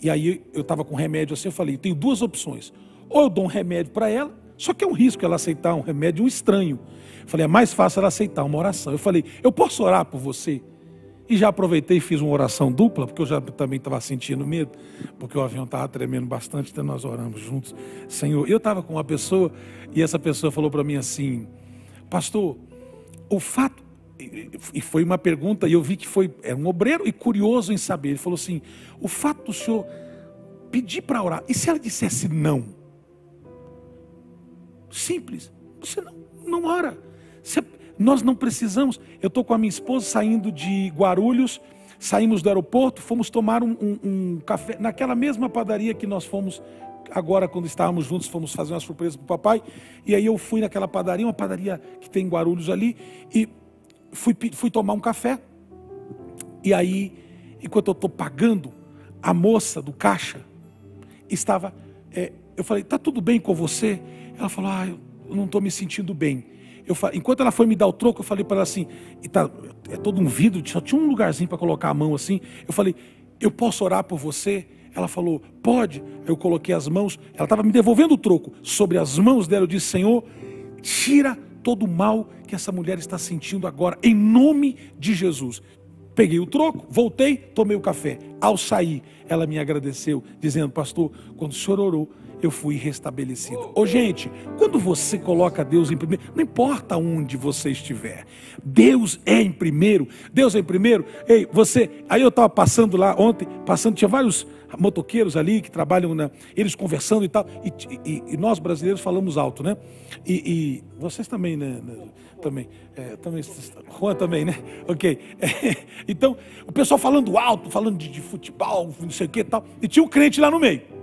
E aí eu estava com remédio assim, eu falei, tenho duas opções: ou eu dou um remédio para ela, só que é um risco ela aceitar um remédio de um estranho. Eu falei, é mais fácil ela aceitar uma oração. Eu falei, eu posso orar por você? E já aproveitei e fiz uma oração dupla, porque eu já também estava sentindo medo, porque o avião estava tremendo bastante, então nós oramos juntos. Senhor, eu estava com uma pessoa, e essa pessoa falou para mim assim, pastor, o fato, e foi uma pergunta, e eu vi que era um obreiro e curioso em saber, ele falou assim, o fato do senhor pedir para orar, e se ela dissesse não? Simples, você não ora. Nós não precisamos. Eu estou com a minha esposa saindo de Guarulhos, saímos do aeroporto, fomos tomar um café naquela mesma padaria que nós fomos agora, quando estávamos juntos, fomos fazer uma surpresa para o papai. E aí eu fui naquela padaria, uma padaria que tem em Guarulhos ali, e fui tomar um café. E aí, enquanto eu estou pagando, a moça do caixa estava, eu falei, está tudo bem com você? Ela falou, eu não estou me sentindo bem. Enquanto ela foi me dar o troco, eu falei para ela assim, é todo um vidro, só tinha um lugarzinho para colocar a mão assim. Eu falei, eu posso orar por você? Ela falou, pode. Eu coloquei as mãos, ela estava me devolvendo o troco. Sobre as mãos dela eu disse, Senhor, tira todo o mal que essa mulher está sentindo agora, em nome de Jesus. Peguei o troco, voltei, tomei o café. Ao sair, ela me agradeceu, dizendo, pastor, quando o senhor orou, eu fui restabelecido. Gente, quando você coloca Deus em primeiro, não importa onde você estiver, Deus é em primeiro. Deus é em primeiro. Ei, aí eu estava passando lá ontem, tinha vários motoqueiros ali que trabalham, eles conversando e tal, e nós brasileiros falamos alto, né? E vocês também, né? Também, Juan também, né? Ok. Então, o pessoal falando alto, falando de futebol, não sei o que e tal, e tinha um crente lá no meio.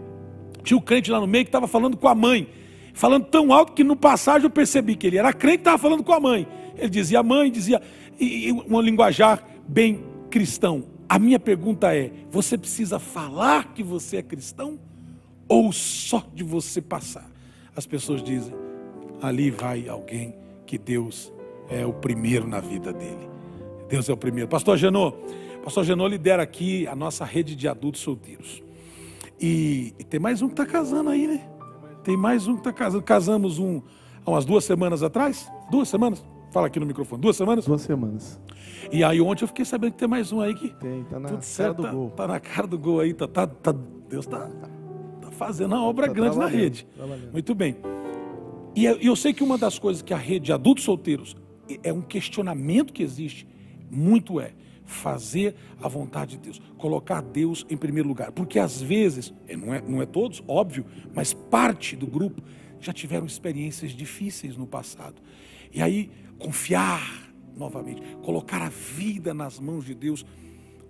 Tinha um crente lá no meio que estava falando com a mãe, falando tão alto que no passagem eu percebi que ele era crente e estava falando com a mãe. Ele dizia mãe, e um linguajar bem cristão. A minha pergunta é, você precisa falar que você é cristão ou só de você passar? As pessoas dizem, ali vai alguém que Deus é o primeiro na vida dele. Deus é o primeiro. Pastor Genô lidera aqui a nossa rede de adultos solteiros. E tem mais um que está casando aí, né? Tem mais um que está casando. Casamos há umas 2 semanas atrás. 2 semanas? Fala aqui no microfone. 2 semanas? 2 semanas. E aí ontem eu fiquei sabendo que tem mais um aí que... Tem, tá na tudo cara certo, do gol. Tá na cara do gol aí. Deus tá fazendo uma obra grande na rede. Muito bem. E eu sei que uma das coisas que a rede de adultos solteiros é um questionamento que existe muito fazer a vontade de Deus, colocar Deus em primeiro lugar, porque às vezes, não é todos, óbvio, mas parte do grupo já tiveram experiências difíceis no passado, e aí confiar novamente, colocar a vida nas mãos de Deus.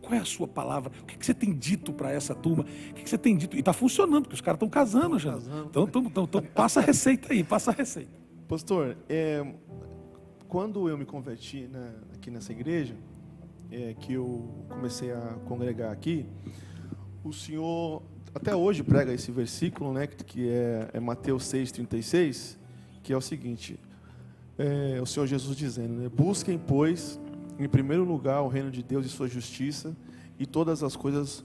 Qual é a sua palavra? O que você tem dito para essa turma? O que você tem dito? E está funcionando, porque os caras estão casando já. Então passa a receita aí, passa a receita. Pastor, quando eu me converti aqui nessa igreja, que eu comecei a congregar aqui, o senhor até hoje prega esse versículo, né, que é Mateus 6,36, que é o seguinte, o Senhor Jesus dizendo, né, busquem, pois, em primeiro lugar o reino de Deus e sua justiça, e todas as coisas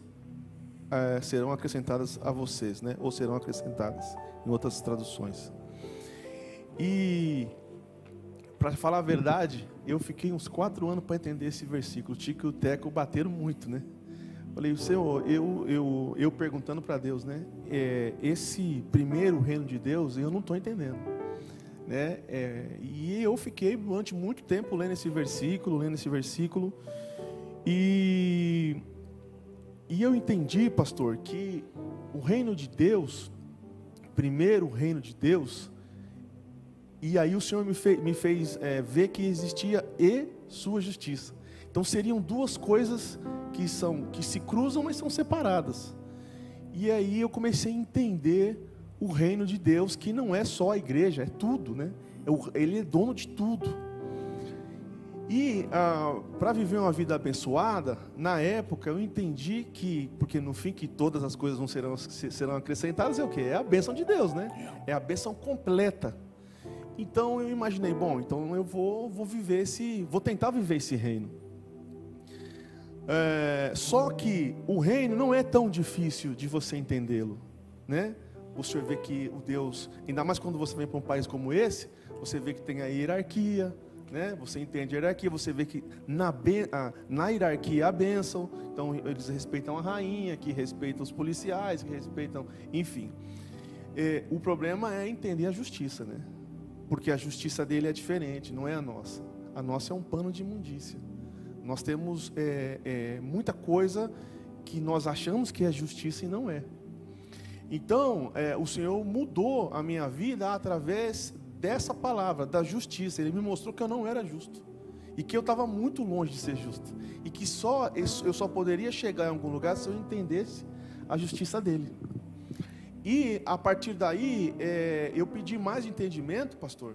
serão acrescentadas a vocês, né, ou serão acrescentadas, em outras traduções. E, para falar a verdade, eu fiquei uns 4 anos para entender esse versículo. O Tico e o Teco bateram muito, né? Falei, Senhor, eu perguntando para Deus, né? Esse primeiro reino de Deus, eu não estou entendendo, né? E eu fiquei durante muito tempo lendo esse versículo, e eu entendi, pastor, que o reino de Deus, primeiro reino de Deus, e aí o Senhor me fez ver que existia e sua justiça. Então seriam duas coisas que se cruzam, mas são separadas. E aí eu comecei a entender o reino de Deus, que não é só a igreja, é tudo, né? Ele é dono de tudo. E para viver uma vida abençoada, na época eu entendi que, porque no fim que todas as coisas não serão acrescentadas, é o quê? É a bênção de Deus, né? É a bênção completa. Então eu imaginei, bom, então eu vou tentar viver esse reino. Só que o reino não é tão difícil de você entendê-lo, né? O senhor vê que o Deus, ainda mais quando você vem para um país como esse, você vê que tem a hierarquia, né? Você entende a hierarquia, você vê que na hierarquia há a bênção. Então eles respeitam a rainha, que respeitam os policiais, que respeitam, enfim. O problema é entender a justiça, né? Porque a justiça dele é diferente, não é a nossa. A nossa é um pano de imundícia. Nós temos muita coisa que nós achamos que é justiça e não é. Então, o Senhor mudou a minha vida através dessa palavra, da justiça. Ele me mostrou que eu não era justo. E que eu estava muito longe de ser justo. E que eu só poderia chegar em algum lugar se eu entendesse a justiça dele. E, a partir daí, eu pedi mais entendimento, pastor,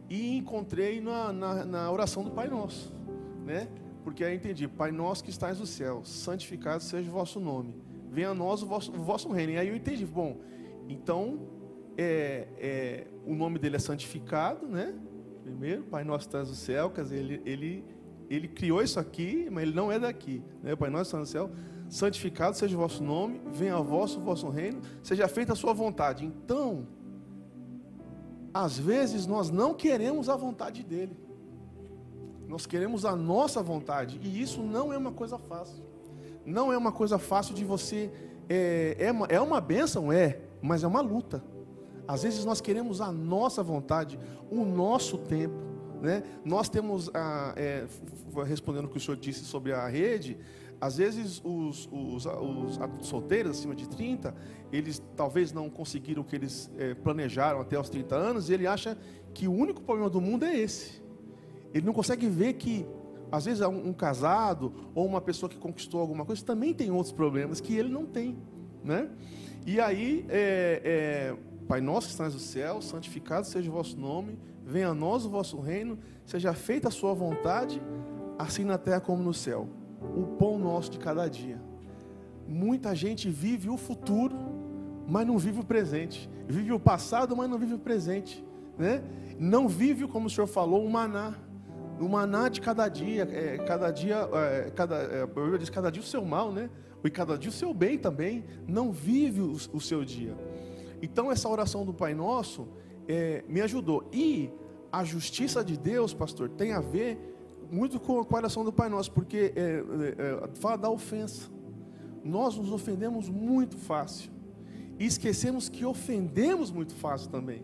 e encontrei na oração do Pai Nosso, né? Porque aí eu entendi, Pai Nosso que estás no céu, santificado seja o vosso nome, venha a nós o vosso reino. E aí eu entendi, bom, então, o nome dele é santificado, né? Primeiro, Pai Nosso que estás no céu, quer dizer, ele criou isso aqui, mas ele não é daqui, né? Pai Nosso que estás no céu, santificado seja o vosso nome, venha a vosso reino, seja feita a sua vontade. Então, às vezes nós não queremos a vontade dele, nós queremos a nossa vontade, e isso não é uma coisa fácil. Não é uma coisa fácil de você. É uma bênção, mas é uma luta. Às vezes nós queremos a nossa vontade, o nosso tempo, né? Nós temos, respondendo o que o senhor disse sobre a rede, às vezes os adultos solteiros acima de 30, eles talvez não conseguiram o que eles planejaram até os 30 anos, e ele acha que o único problema do mundo é esse. Ele não consegue ver que, às vezes, um casado ou uma pessoa que conquistou alguma coisa também tem outros problemas que ele não tem, né? E aí, Pai Nosso que estás no céu, santificado seja o vosso nome, venha a nós o vosso reino, seja feita a sua vontade, assim na terra como no céu. O pão nosso de cada dia. Muita gente vive o futuro, mas não vive o presente. Vive o passado, mas não vive o presente, né? Não vive, como o senhor falou, o maná de cada dia. Cada dia o seu mal, né? E cada dia o seu bem também. Não vive o seu dia. Então essa oração do Pai Nosso me ajudou. E a justiça de Deus, pastor, tem a ver muito com a oração do Pai Nosso, porque fala da ofensa. Nós nos ofendemos muito fácil. E esquecemos que ofendemos muito fácil também.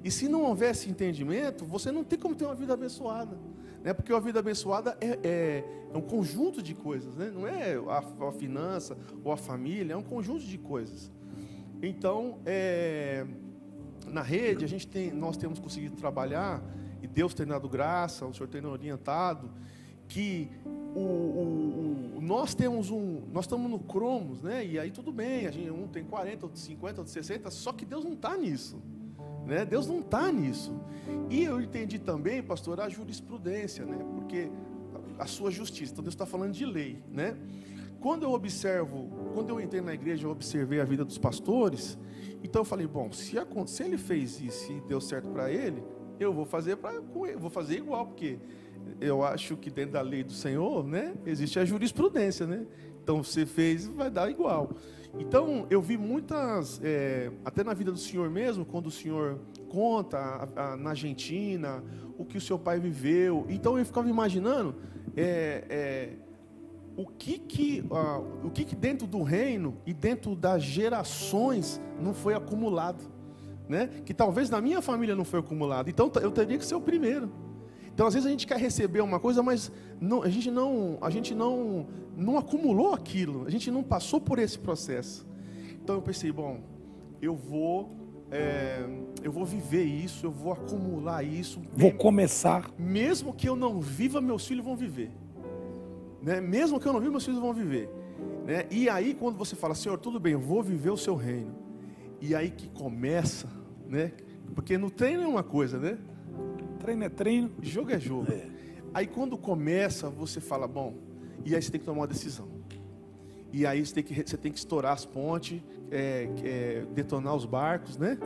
E se não houvesse entendimento, você não tem como ter uma vida abençoada, né? Porque a vida abençoada é um conjunto de coisas, né? Não é a finança ou a família, é um conjunto de coisas. Então, na rede, nós temos conseguido trabalhar, e Deus tem dado graça, o Senhor tem orientado, que nós estamos no Cromos, né? E aí tudo bem, um tem 40, outro 50, outro 60, só que Deus não está nisso, né? Deus não está nisso. E eu entendi também, pastor, a jurisprudência, né? Porque a sua justiça, então Deus está falando de lei, né? Quando eu entrei na igreja, eu observei a vida dos pastores, então eu falei, bom, se ele fez isso e deu certo para ele, eu vou fazer igual, porque eu acho que dentro da lei do Senhor, né, existe a jurisprudência, né? Então, você fez, vai dar igual. Então, eu vi muitas, até na vida do Senhor mesmo, quando o Senhor conta na Argentina, o que o seu pai viveu. Então eu ficava imaginando o que dentro do reino e dentro das gerações não foi acumulado, né? Que talvez na minha família não foi acumulado. Então eu teria que ser o primeiro. Então às vezes a gente quer receber uma coisa, mas a gente não acumulou aquilo. A gente não passou por esse processo. Então eu pensei, bom, eu vou viver isso, eu vou acumular isso. Vou começar. Mesmo que eu não viva, meus filhos vão viver. Né? Mesmo que eu não viva, meus filhos vão viver. Né? E aí, quando você fala, Senhor, tudo bem, eu vou viver o seu reino. E aí que começa, né? Porque no treino é uma coisa, né? Treino é treino. Jogo é jogo. Aí quando começa, você fala, bom, e aí você tem que tomar uma decisão. E aí você tem que estourar as pontes, detonar os barcos, né?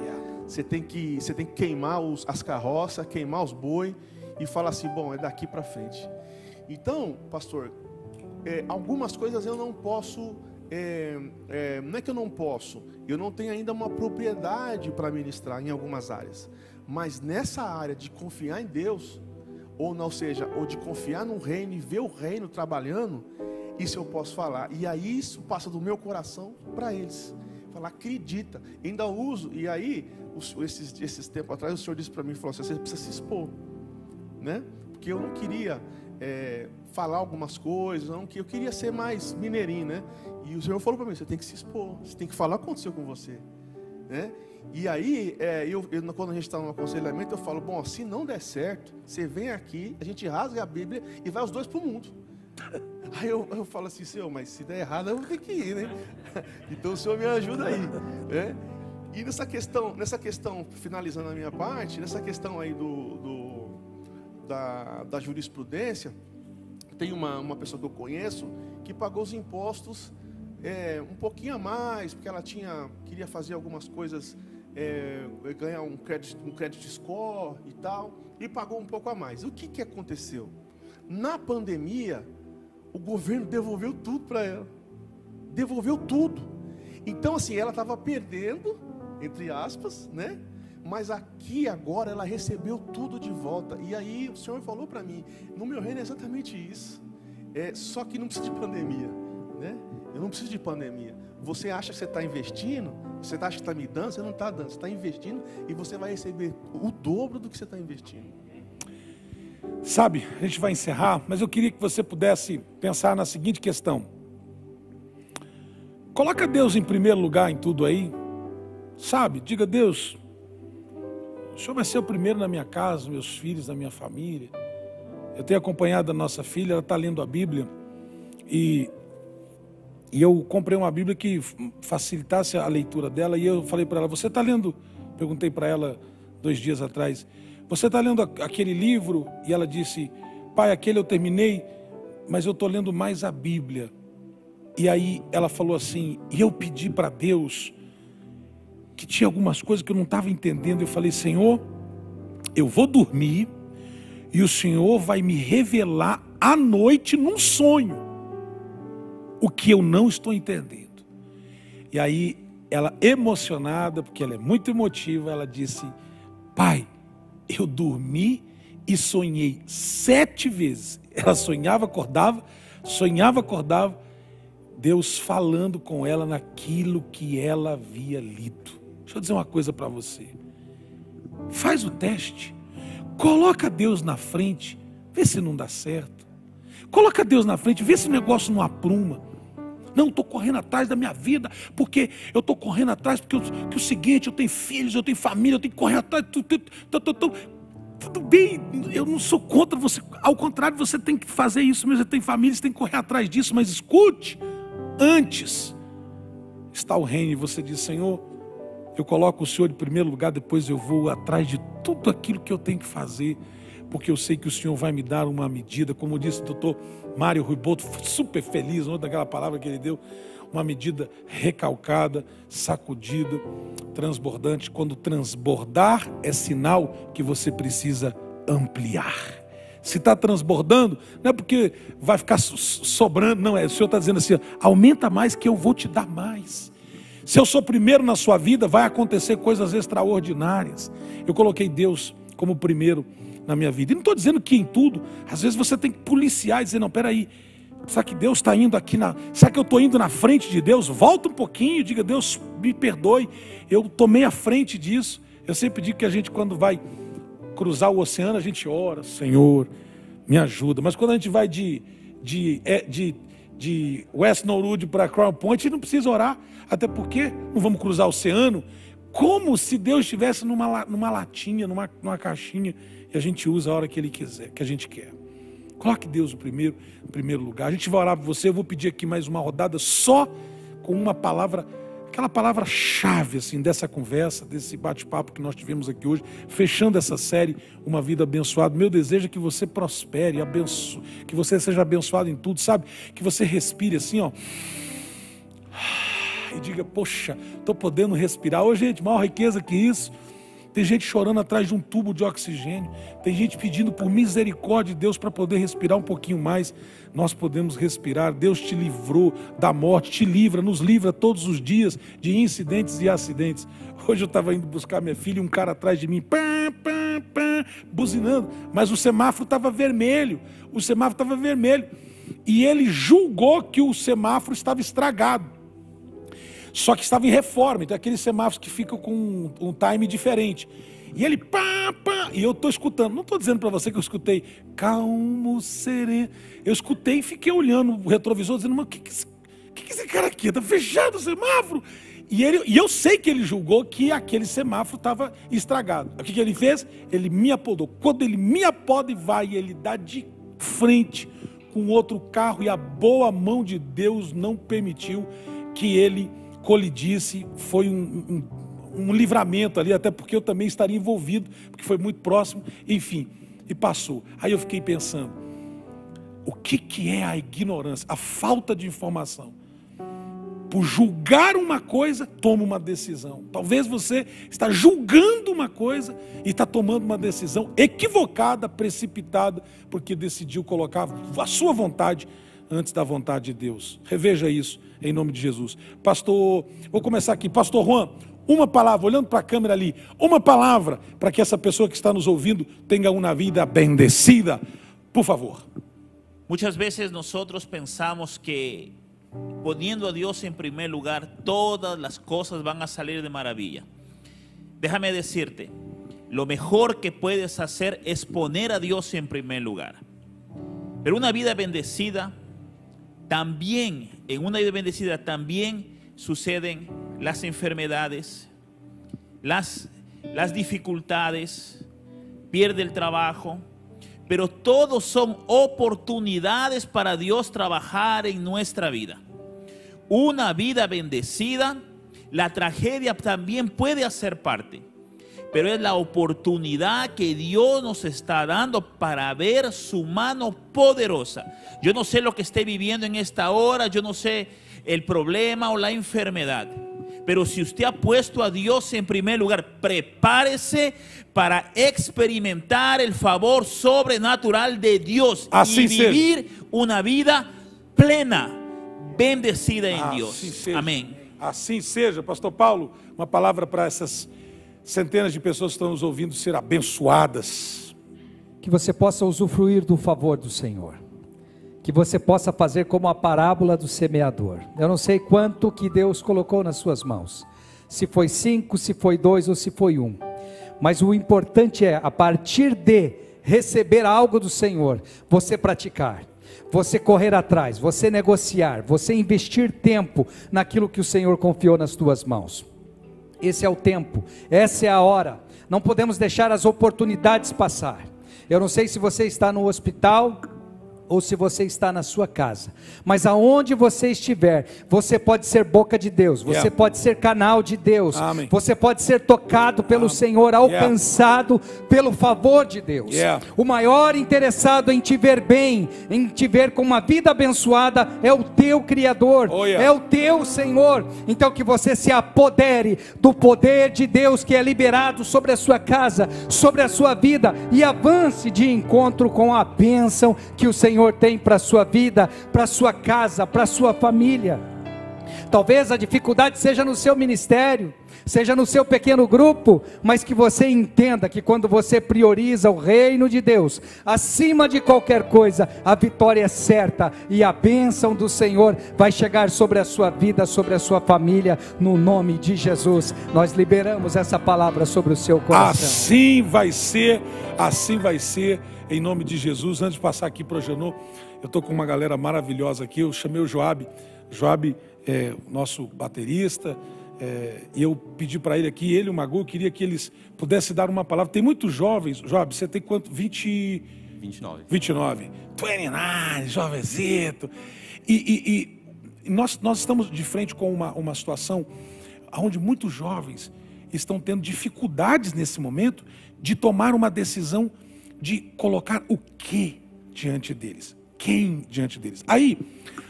Você tem que queimar as carroças, queimar os boi e falar assim, bom, é daqui para frente. Então, pastor, algumas coisas eu não posso, não é que eu não posso, eu não tenho ainda uma propriedade para ministrar em algumas áreas. Mas nessa área de confiar em Deus, ou de confiar no reino e ver o reino trabalhando, isso eu posso falar. E aí isso passa do meu coração para eles. Falar, acredita. Ainda uso. E aí, esses tempos atrás, o Senhor disse para mim, falou assim, você precisa se expor. Né? Porque eu não queria falar algumas coisas, eu queria ser mais mineirinho, né? E o Senhor falou para mim, você tem que se expor, você tem que falar o que aconteceu com você. Né? E aí, quando a gente está no aconselhamento, eu falo, bom, se não der certo, você vem aqui, a gente rasga a Bíblia e vai os dois para o mundo. Aí eu falo assim, Senhor, mas se der errado, eu vou ter que ir, né? Então o Senhor me ajuda aí. Né? E nessa questão, finalizando a minha parte, nessa questão aí da jurisprudência, tem uma pessoa que eu conheço que pagou os impostos um pouquinho a mais, porque ela queria fazer algumas coisas, ganhar um crédito score e tal, e pagou um pouco a mais. O que aconteceu? Na pandemia, o governo devolveu tudo para ela. Devolveu tudo. Então, assim, ela estava perdendo, entre aspas, né? Mas aqui agora ela recebeu tudo de volta. E aí o Senhor falou para mim, no meu reino é exatamente isso. Só que não precisa de pandemia, né? Eu não preciso de pandemia. Você acha que você está investindo, você acha que está me dando, você não está dando. Você está investindo e você vai receber o dobro do que você está investindo. Sabe, a gente vai encerrar, mas eu queria que você pudesse pensar na seguinte questão. Coloca Deus em primeiro lugar em tudo aí. Sabe, diga, Deus, o Senhor vai ser o primeiro na minha casa, meus filhos, na minha família. Eu tenho acompanhado a nossa filha, ela está lendo a Bíblia. E eu comprei uma Bíblia que facilitasse a leitura dela. E eu falei para ela, você está lendo? Perguntei para ela 2 dias atrás. Você está lendo aquele livro? E ela disse, pai, aquele eu terminei, mas eu estou lendo mais a Bíblia. E aí ela falou assim, e eu pedi para Deus, que tinha algumas coisas que eu não estava entendendo. Eu falei, Senhor, eu vou dormir, e o Senhor vai me revelar à noite num sonho, o que eu não estou entendendo. E aí ela, emocionada, porque ela é muito emotiva, ela disse, pai, eu dormi e sonhei 7 vezes. Ela sonhava, acordava, Deus falando com ela naquilo que ela havia lido. Deixa eu dizer uma coisa para você. Faz o teste. Coloca Deus na frente, vê se não dá certo. Coloca Deus na frente, vê se o negócio não apruma. Não, estou correndo atrás da minha vida, porque eu estou correndo atrás, porque o seguinte, eu tenho filhos, eu tenho família, eu tenho que correr atrás. Tudo bem, eu não sou contra você, ao contrário, você tem que fazer isso mesmo, você tem família, você tem que correr atrás disso, mas escute, antes está o reino, e você diz, Senhor, eu coloco o Senhor em primeiro lugar, depois eu vou atrás de tudo aquilo que eu tenho que fazer, porque eu sei que o Senhor vai me dar uma medida, como disse o doutor Mário Ruiboto, super feliz daquela palavra que ele deu, uma medida recalcada, sacudida, transbordante. Quando transbordar é sinal que você precisa ampliar. Se está transbordando, não é porque vai ficar sobrando, não, o Senhor está dizendo assim, aumenta mais que eu vou te dar mais. Se eu sou primeiro na sua vida, vai acontecer coisas extraordinárias. Eu coloquei Deus como primeiro na minha vida. E não estou dizendo que em tudo, às vezes você tem que policiar e dizer, não, peraí, será que Deus está indo aqui será que eu estou indo na frente de Deus? Volta um pouquinho, diga, Deus me perdoe, eu tomei a frente disso. Eu sempre digo que a gente, quando vai cruzar o oceano, a gente ora, Senhor, me ajuda. Mas quando a gente vai de West Norwood para Crown Point, a gente não precisa orar, até porque não vamos cruzar o oceano, como se Deus estivesse numa latinha, numa caixinha, e a gente usa a hora que Ele quiser, que a gente quer. Coloque Deus no primeiro lugar. A gente vai orar por você. Eu vou pedir aqui mais uma rodada só com uma palavra, aquela palavra-chave assim, dessa conversa, desse bate-papo que nós tivemos aqui hoje, fechando essa série, Uma Vida Abençoada. Meu desejo é que você prospere, que você seja abençoado em tudo, sabe? Que você respire assim, ó. E diga, poxa, estou podendo respirar. Ô, gente, maior riqueza que isso. Tem gente chorando atrás de um tubo de oxigênio. Tem gente pedindo por misericórdia de Deus para poder respirar um pouquinho mais. Nós podemos respirar. Deus te livrou da morte, te livra, nos livra todos os dias de incidentes e acidentes. Hoje eu estava indo buscar minha filha e um cara atrás de mim, buzinando. Mas o semáforo estava vermelho. O semáforo estava vermelho. E ele julgou que o semáforo estava estragado. Só que estava em reforma, então aqueles semáforos que ficam com um time diferente. E ele, e eu estou escutando, não estou dizendo para você que eu escutei, calmo, sereno. Eu escutei e fiquei olhando o retrovisor, dizendo, mas o que esse cara aqui? Está fechado o semáforo? E eu sei que ele julgou que aquele semáforo estava estragado. O que ele fez? Ele me apodou. Quando ele me apoda e vai, ele dá de frente com outro carro, e a boa mão de Deus não permitiu que ele colidisse. Foi um livramento ali, até porque eu também estaria envolvido, porque foi muito próximo, enfim, e passou. Aí eu fiquei pensando, o que é a ignorância, a falta de informação? Por julgar uma coisa, toma uma decisão. Talvez você está julgando uma coisa e está tomando uma decisão equivocada, precipitada, porque decidiu colocar a sua vontade antes da vontade de Deus. Reveja isso em nome de Jesus. Pastor, vou começar aqui. Pastor Juan, uma palavra, olhando para a câmera ali, uma palavra para que essa pessoa que está nos ouvindo tenha uma vida bendecida, por favor. Muchas veces nosotros pensamos que poniendo a Dios en primer lugar, todas las cosas van a salir de maravilla. Déjame decirte, lo mejor que puedes hacer es poner a Dios en primer lugar. Pero una vida bendecida, también, en una vida bendecida también suceden las enfermedades, las dificultades, pierde el trabajo, pero todos son oportunidades para Dios trabajar en nuestra vida. Una vida bendecida, la tragedia también puede hacer parte, pero es la oportunidad que Dios nos está dando para ver su mano poderosa. Yo no sé lo que esté viviendo en esta hora, yo no sé el problema o la enfermedad, pero si usted ha puesto a Dios en primer lugar, prepárese para experimentar el favor sobrenatural de Dios y vivir una vida plena, bendecida en Dios. Amém. Assim seja. Pastor Paulo, uma palavra para essas centenas de pessoas que estão nos ouvindo ser abençoadas. Que você possa usufruir do favor do Senhor. Que você possa fazer como a parábola do semeador. Eu não sei quanto que Deus colocou nas suas mãos. Se foi 5, se foi 2 ou se foi 1. Mas o importante é, a partir de receber algo do Senhor, você praticar. Você correr atrás, você negociar, você investir tempo naquilo que o Senhor confiou nas tuas mãos. Esse é o tempo, essa é a hora. Não podemos deixar as oportunidades passar. Eu não sei se você está no hospital ou se você está na sua casa, mas aonde você estiver, você pode ser boca de Deus, você pode ser canal de Deus, você pode ser tocado pelo Senhor, alcançado pelo favor de Deus. O maior interessado em te ver bem, em te ver com uma vida abençoada, é o teu Criador, é o teu Senhor. Então que você se apodere do poder de Deus que é liberado sobre a sua casa, sobre a sua vida, e avance de encontro com a bênção que o Senhor tem para a sua vida, para a sua casa, para a sua família. Talvez a dificuldade seja no seu ministério, seja no seu pequeno grupo, mas que você entenda que quando você prioriza o reino de Deus, acima de qualquer coisa, a vitória é certa e a bênção do Senhor vai chegar sobre a sua vida, sobre a sua família, no nome de Jesus. Nós liberamos essa palavra sobre o seu coração. Assim vai ser, em nome de Jesus. Antes de passar aqui para o Janô, eu estou com uma galera maravilhosa aqui. Eu chamei o Joab é o nosso baterista, e eu pedi para ele aqui, ele e o Magu, eu queria que eles pudessem dar uma palavra. Tem muitos jovens. Joab, você tem quanto? 29. 29, jovenzito. E nós estamos de frente com uma situação onde muitos jovens estão tendo dificuldades nesse momento de tomar uma decisão de colocar o que diante deles. Quem diante deles. Aí,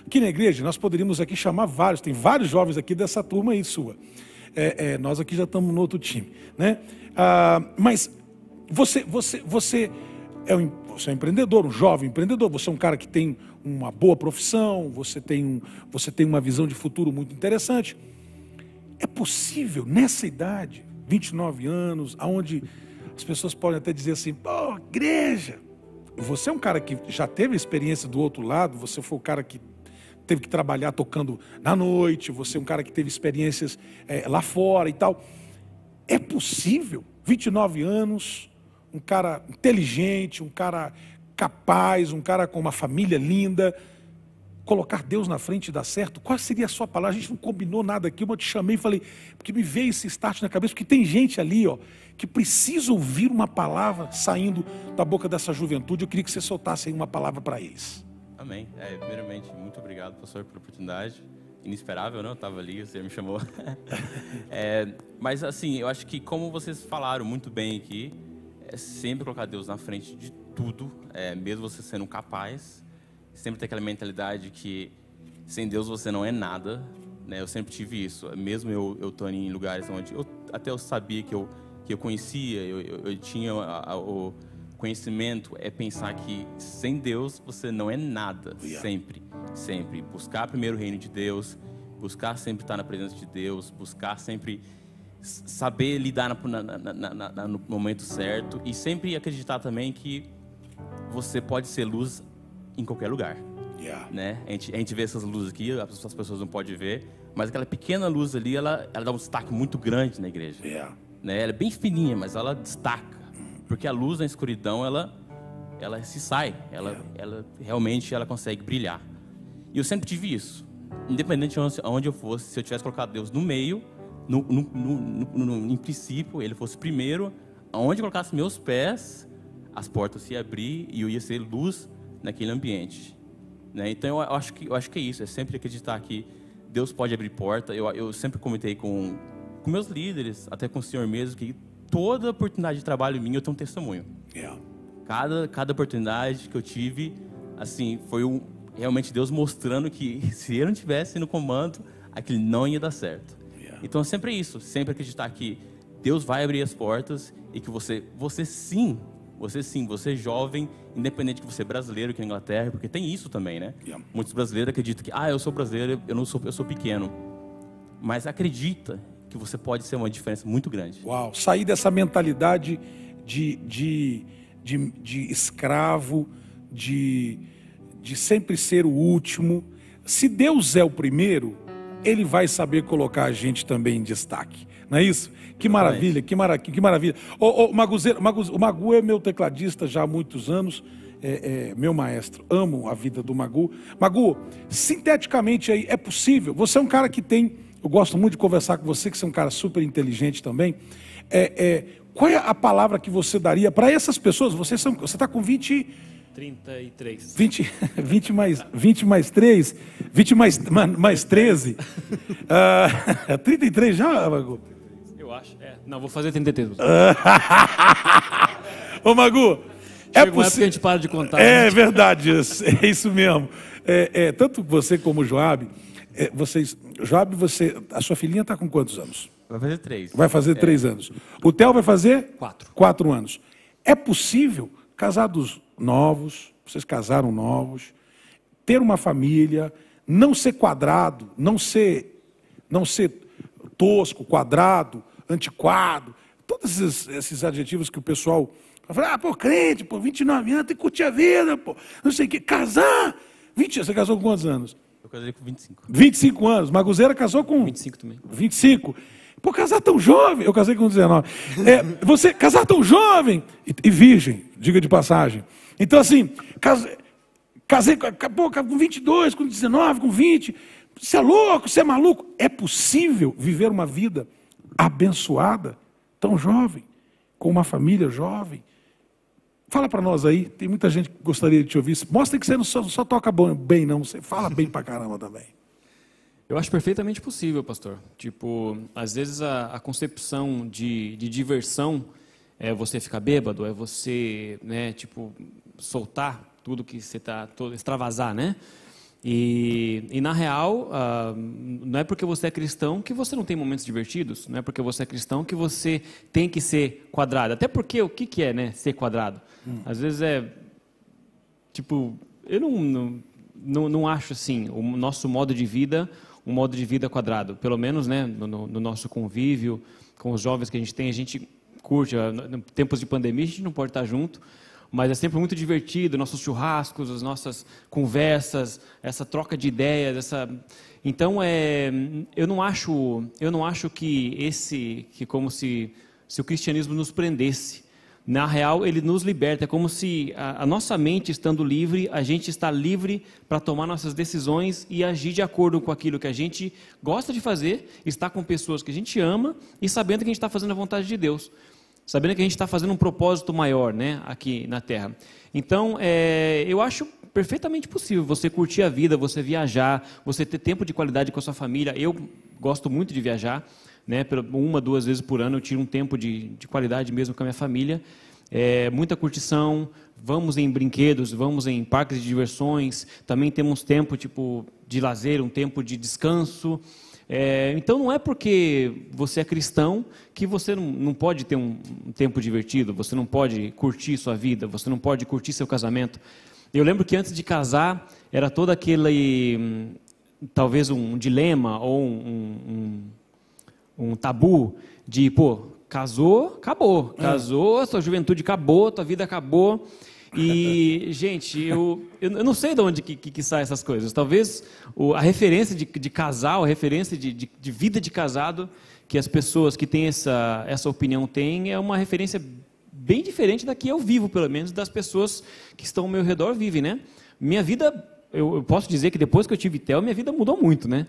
aqui na igreja, nós poderíamos aqui chamar vários, tem vários jovens aqui dessa turma aí sua. Nós aqui já estamos no outro time, né? Mas você é um empreendedor, um jovem empreendedor, você é um cara que tem uma boa profissão, você tem uma visão de futuro muito interessante. É possível, nessa idade, 29 anos, onde as pessoas podem até dizer assim, pô, igreja, você é um cara que já teve experiência do outro lado, você foi o cara que teve que trabalhar tocando na noite, você é um cara que teve experiências lá fora e tal. É possível, 29 anos, um cara inteligente, um cara capaz, um cara com uma família linda, colocar Deus na frente e dar certo? Qual seria a sua palavra? A gente não combinou nada aqui, eu te chamei e falei, porque me veio esse start na cabeça, porque tem gente ali, ó, que precisa ouvir uma palavra saindo da boca dessa juventude. Eu queria que você soltasse aí uma palavra para eles. Amém. Primeiramente, muito obrigado, pastor, pela oportunidade. Inesperável, não? Eu estava ali, você me chamou. Mas assim, eu acho que como vocês falaram muito bem aqui, é sempre colocar Deus na frente de tudo, mesmo você sendo capaz. Sempre ter aquela mentalidade que sem Deus você não é nada, né? Eu sempre tive isso. Mesmo eu estou em lugares onde eu sabia que eu conhecia, eu tinha o conhecimento, pensar que sem Deus você não é nada. Sempre. Buscar primeiro o reino de Deus, buscar sempre estar na presença de Deus, buscar sempre saber lidar no momento certo e sempre acreditar também que você pode ser luz em qualquer lugar, né? A gente vê essas luzes aqui, as pessoas não podem ver, mas aquela pequena luz ali, ela dá um destaque muito grande na igreja, né? Ela é bem fininha, mas ela destaca, porque a luz na escuridão, ela se sai, ela realmente ela consegue brilhar. E eu sempre tive isso, independente de onde eu fosse, se eu tivesse colocado Deus no meio, em princípio, ele fosse primeiro, aonde eu colocasse meus pés, as portas se iam abrir e eu ia ser luz naquele ambiente, né? Então eu acho que é isso, é sempre acreditar que Deus pode abrir porta. Eu sempre comentei com meus líderes, até com o senhor mesmo, que toda oportunidade de trabalho minha eu tenho um testemunho. Cada oportunidade que eu tive, assim, foi realmente Deus mostrando que se eu não estivesse no comando, aquilo não ia dar certo. Então sempre é isso, sempre acreditar que Deus vai abrir as portas e que você jovem, independente que você é brasileiro aqui na Inglaterra, porque tem isso também, né? Muitos brasileiros acreditam que, eu sou brasileiro, eu sou pequeno. Mas acredita que você pode ser uma diferença muito grande. Uau, sair dessa mentalidade de escravo, de sempre ser o último. Se Deus é o primeiro, Ele vai saber colocar a gente também em destaque. Não é isso? Que maravilha, que maravilha. Maguzeiro, o Magu é meu tecladista já há muitos anos, meu maestro. Amo a vida do Magu. Magu, sinteticamente aí, é possível? Você é um cara que eu gosto muito de conversar com você, que você é um cara super inteligente também. Qual é a palavra que você daria para essas pessoas? Você está com 33. 20 mais 3, 20 mais 13. 33 já, Magu? Eu acho. Não, vou fazer 33. Ô, Magu, chega uma época que a gente para de contar. É verdade, é isso mesmo. Tanto você como o Joab, Joab, a sua filhinha está com quantos anos? Vai fazer 3. Vai fazer 3 anos. O Theo vai fazer? 4. 4 anos. É possível, casados novos, vocês casaram novos, ter uma família, não ser quadrado, não ser não ser tosco, quadrado, antiquado, todos esses adjetivos que o pessoal fala, pô, crente, pô, 29 anos, tem que curtir a vida, pô, não sei o que, casar. Você casou com quantos anos? Eu casei com 25. 25 anos. Maguzeira casou com 25 também. 25. Pô, casar tão jovem. Eu casei com 19. Você casar tão jovem e virgem, diga de passagem. Então, assim, casei com 22, com 19, com 20. Você é louco, você é maluco. É possível viver uma vida abençoada, tão jovem, com uma família jovem? Fala para nós aí, tem muita gente que gostaria de te ouvir. Mostra que você não só toca bem, não, você fala bem pra caramba também. Eu acho perfeitamente possível, pastor. Tipo, às vezes a concepção de diversão é você ficar bêbado, é você, né, tipo, soltar tudo que você está, extravasar, né? E na real, não é porque você é cristão que você não tem momentos divertidos, não é porque você é cristão que você tem que ser quadrado. Até porque o que é, né, ser quadrado? Às vezes tipo, eu não acho assim, o nosso modo de vida, um modo de vida quadrado. Pelo menos, né, no nosso convívio, com os jovens que a gente curte. Em tempos de pandemia a gente não pode estar junto, mas é sempre muito divertido, nossos churrascos, as nossas conversas, essa troca de ideias, Então, eu não acho que como se o cristianismo nos prendesse. Na real, ele nos liberta. É como se a nossa mente estando livre, a gente está livre para tomar nossas decisões e agir de acordo com aquilo que a gente gosta de fazer, estar com pessoas que a gente ama e sabendo que a gente está fazendo a vontade de Deus. Sabendo que a gente está fazendo um propósito maior, né, aqui na Terra. Então, eu acho perfeitamente possível você curtir a vida, você viajar, você ter tempo de qualidade com a sua família. Eu gosto muito de viajar, né, 1, 2 vezes por ano eu tiro um tempo de qualidade mesmo com a minha família. Muita curtição, vamos em brinquedos, vamos em parques de diversões, também temos tempo tipo, de lazer, um tempo de descanso. Então não é porque você é cristão que você não pode ter um tempo divertido, você não pode curtir sua vida, você não pode curtir seu casamento. Eu lembro que antes de casar era todo aquele, talvez um dilema ou um tabu de, pô, casou, acabou, casou, sua juventude acabou, tua vida acabou. E, gente, eu não sei de onde que saem essas coisas. Talvez a referência de casal, a referência de vida de casado que as pessoas que têm essa opinião têm é uma referência bem diferente da que eu vivo, pelo menos, das pessoas que estão ao meu redor vivem, né? Minha vida, eu posso dizer que depois que eu tive Theo, minha vida mudou muito, né?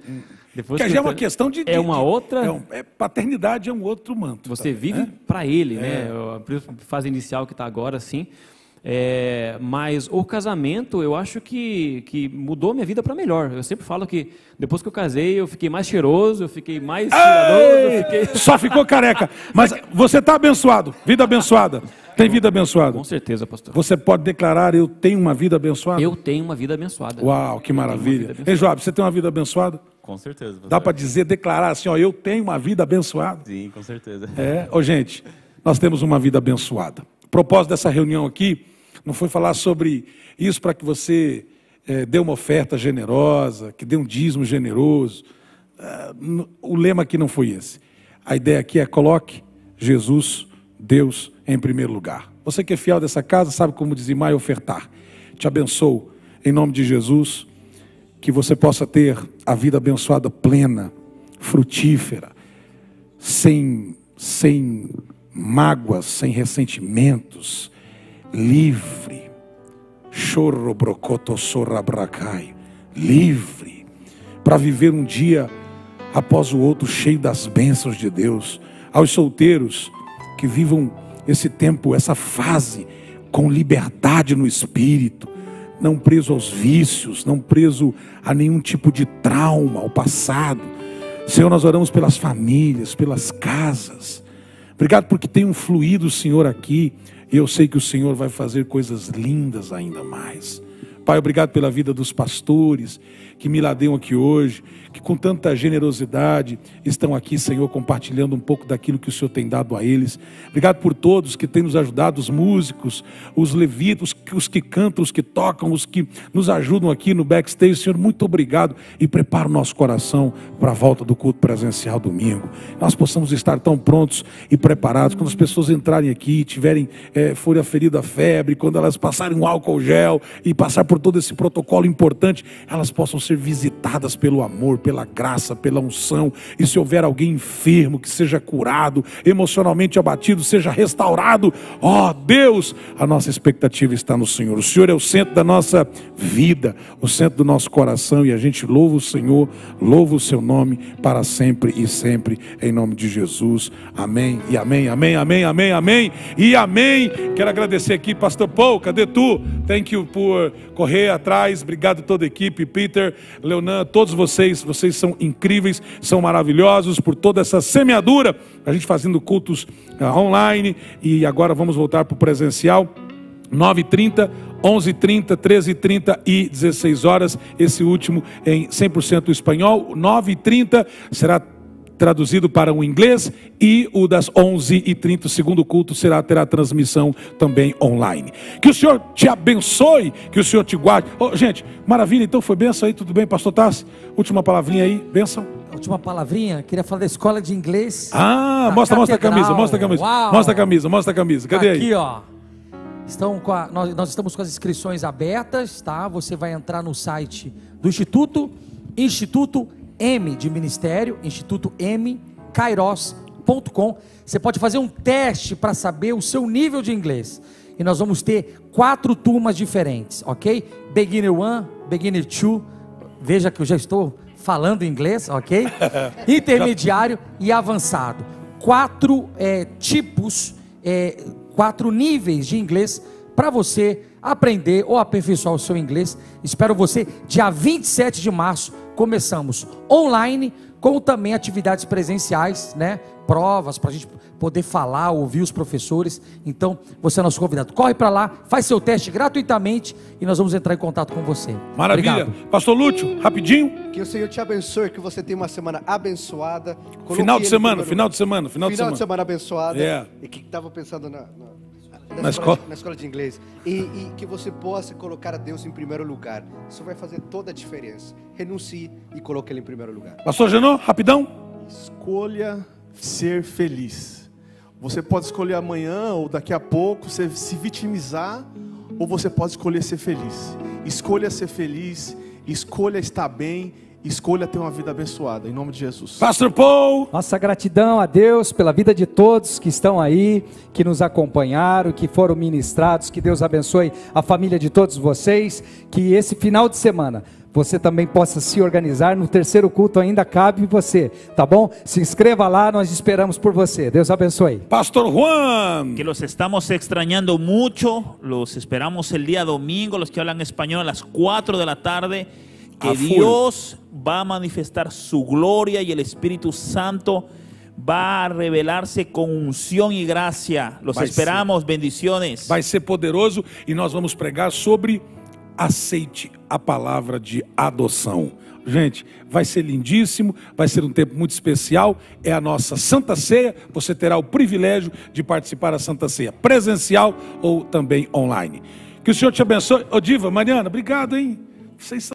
Depois que já é uma questão de... outra... paternidade é um outro manto. Você vive para ele, né? A fase inicial que está agora, assim... mas o casamento, eu acho que mudou minha vida para melhor. Eu sempre falo que depois que eu casei, eu fiquei mais cheiroso, eu fiquei mais tiradoso. Só ficou careca. Mas você está abençoado, vida abençoada. Tem vida abençoada? Com certeza, pastor. Você pode declarar, eu tenho uma vida abençoada? Eu tenho uma vida abençoada. Uau, que maravilha. Ei, Joab, você tem uma vida abençoada? Com certeza. Pastor. Dá para declarar assim, ó, eu tenho uma vida abençoada? Sim, com certeza. Gente, nós temos uma vida abençoada. O propósito dessa reunião aqui não foi falar sobre isso para que você dê uma oferta generosa, que dê um dízimo generoso. O lema aqui não foi esse. A ideia aqui é coloque Jesus, Deus, em primeiro lugar. Você que é fiel dessa casa sabe como dizimar e ofertar. Te abençoo em nome de Jesus, que você possa ter a vida abençoada plena, frutífera, sem mágoas, sem ressentimentos, livre, chorro brocoto sorrabracai, livre, para viver um dia após o outro cheio das bênçãos de Deus. Aos solteiros que vivam esse tempo, essa fase com liberdade no espírito, não preso aos vícios, não preso a nenhum tipo de trauma ao passado. Senhor, nós oramos pelas famílias, pelas casas. Obrigado porque tem um fluido, Senhor, aqui. E eu sei que o Senhor vai fazer coisas lindas ainda mais. Pai, Pai, obrigado pela vida dos pastores que me ladeiam aqui hoje, que com tanta generosidade estão aqui, Senhor, compartilhando um pouco daquilo que o Senhor tem dado a eles. Obrigado por todos que têm nos ajudado, os músicos, os levitas, os que cantam, os que tocam, os que nos ajudam aqui no backstage. Senhor, muito obrigado, e prepara o nosso coração para a volta do culto presencial domingo. Nós possamos estar tão prontos e preparados quando as pessoas entrarem aqui, tiverem folha ferida, febre, quando elas passarem um álcool gel e passar por todo esse protocolo importante, elas possam ser visitadas pelo amor, pela graça, pela unção. E se houver alguém enfermo, que seja curado, emocionalmente abatido, seja restaurado. Ó Deus, a nossa expectativa está no Senhor. O Senhor é o centro da nossa vida, o centro do nosso coração, e a gente louva o Senhor, louva o seu nome para sempre e sempre, em nome de Jesus. Amém e amém, amém, amém, amém, amém e amém. Quero agradecer aqui, pastor Paul, cadê tu? Thank you por correr atrás. Obrigado a toda a equipe, Peter, Leonan, todos vocês são incríveis, são maravilhosos, por toda essa semeadura, a gente fazendo cultos online, e agora vamos voltar para o presencial, 9h30, 11h30, 13h30 e 16 horas, esse último em 100% espanhol. 9h30 será traduzido para o inglês, e o das 11h30, o segundo culto, terá transmissão também online. Que o Senhor te abençoe, que o Senhor te guarde. Gente, maravilha, então foi bênção aí, tudo bem, pastor Tassi? Última palavrinha aí, bênção. Última palavrinha, queria falar da escola de inglês. Mostra a camisa, mostra a camisa. Uau. Mostra a camisa, cadê aí? Aqui, ó. Nós estamos com as inscrições abertas, tá? Você vai entrar no site do Instituto M de Ministério, Instituto M, Kairos.com. Você pode fazer um teste para saber o seu nível de inglês. E nós vamos ter 4 turmas diferentes, ok? Beginner 1, Beginner 2, veja que eu já estou falando inglês, ok? Intermediário e avançado. 4 tipos, 4 níveis de inglês para você aprender ou aperfeiçoar o seu inglês. Espero você dia 27 de março. Começamos online, como também atividades presenciais, né? Provas para a gente poder falar, ouvir os professores. Então, você é nosso convidado. Corre para lá, faz seu teste gratuitamente e nós vamos entrar em contato com você. Maravilha. Obrigado. Pastor Lúcio, rapidinho. Que o Senhor te abençoe, que você tenha uma semana abençoada. Final de semana abençoada. Yeah. E que estava pensando na escola de inglês. E que você possa colocar a Deus em primeiro lugar. Isso vai fazer toda a diferença. Renuncie e coloque Ele em primeiro lugar. Pastor Genô, rapidão. Escolha ser feliz. Você pode escolher amanhã ou daqui a pouco se vitimizar, ou você pode escolher ser feliz. Escolha ser feliz, escolha estar bem, escolha ter uma vida abençoada, em nome de Jesus. Pastor Paul. Nossa gratidão a Deus pela vida de todos que estão aí, que nos acompanharam, que foram ministrados. Que Deus abençoe a família de todos vocês. Que esse final de semana você também possa se organizar. No terceiro culto ainda cabe você, tá bom? Se inscreva lá, nós esperamos por você. Deus abençoe. Pastor Juan. Que los estamos extrañando mucho. Los esperamos el día domingo, los que hablan español, a las 4 de la tarde. Que Dios va a manifestar su gloria y el Espíritu Santo va a revelarse con unción y gracia. Los esperamos, bendiciones. Vai ser poderoso, e nós vamos pregar sobre aceite a palavra de adoção. Gente, vai ser lindíssimo, vai ser um tempo muito especial. É a nossa Santa Ceia. Você terá o privilégio de participar da Santa Ceia presencial ou também online. Que o Senhor te abençoe. Ô Diva, Mariana, obrigado, hein? Vocês são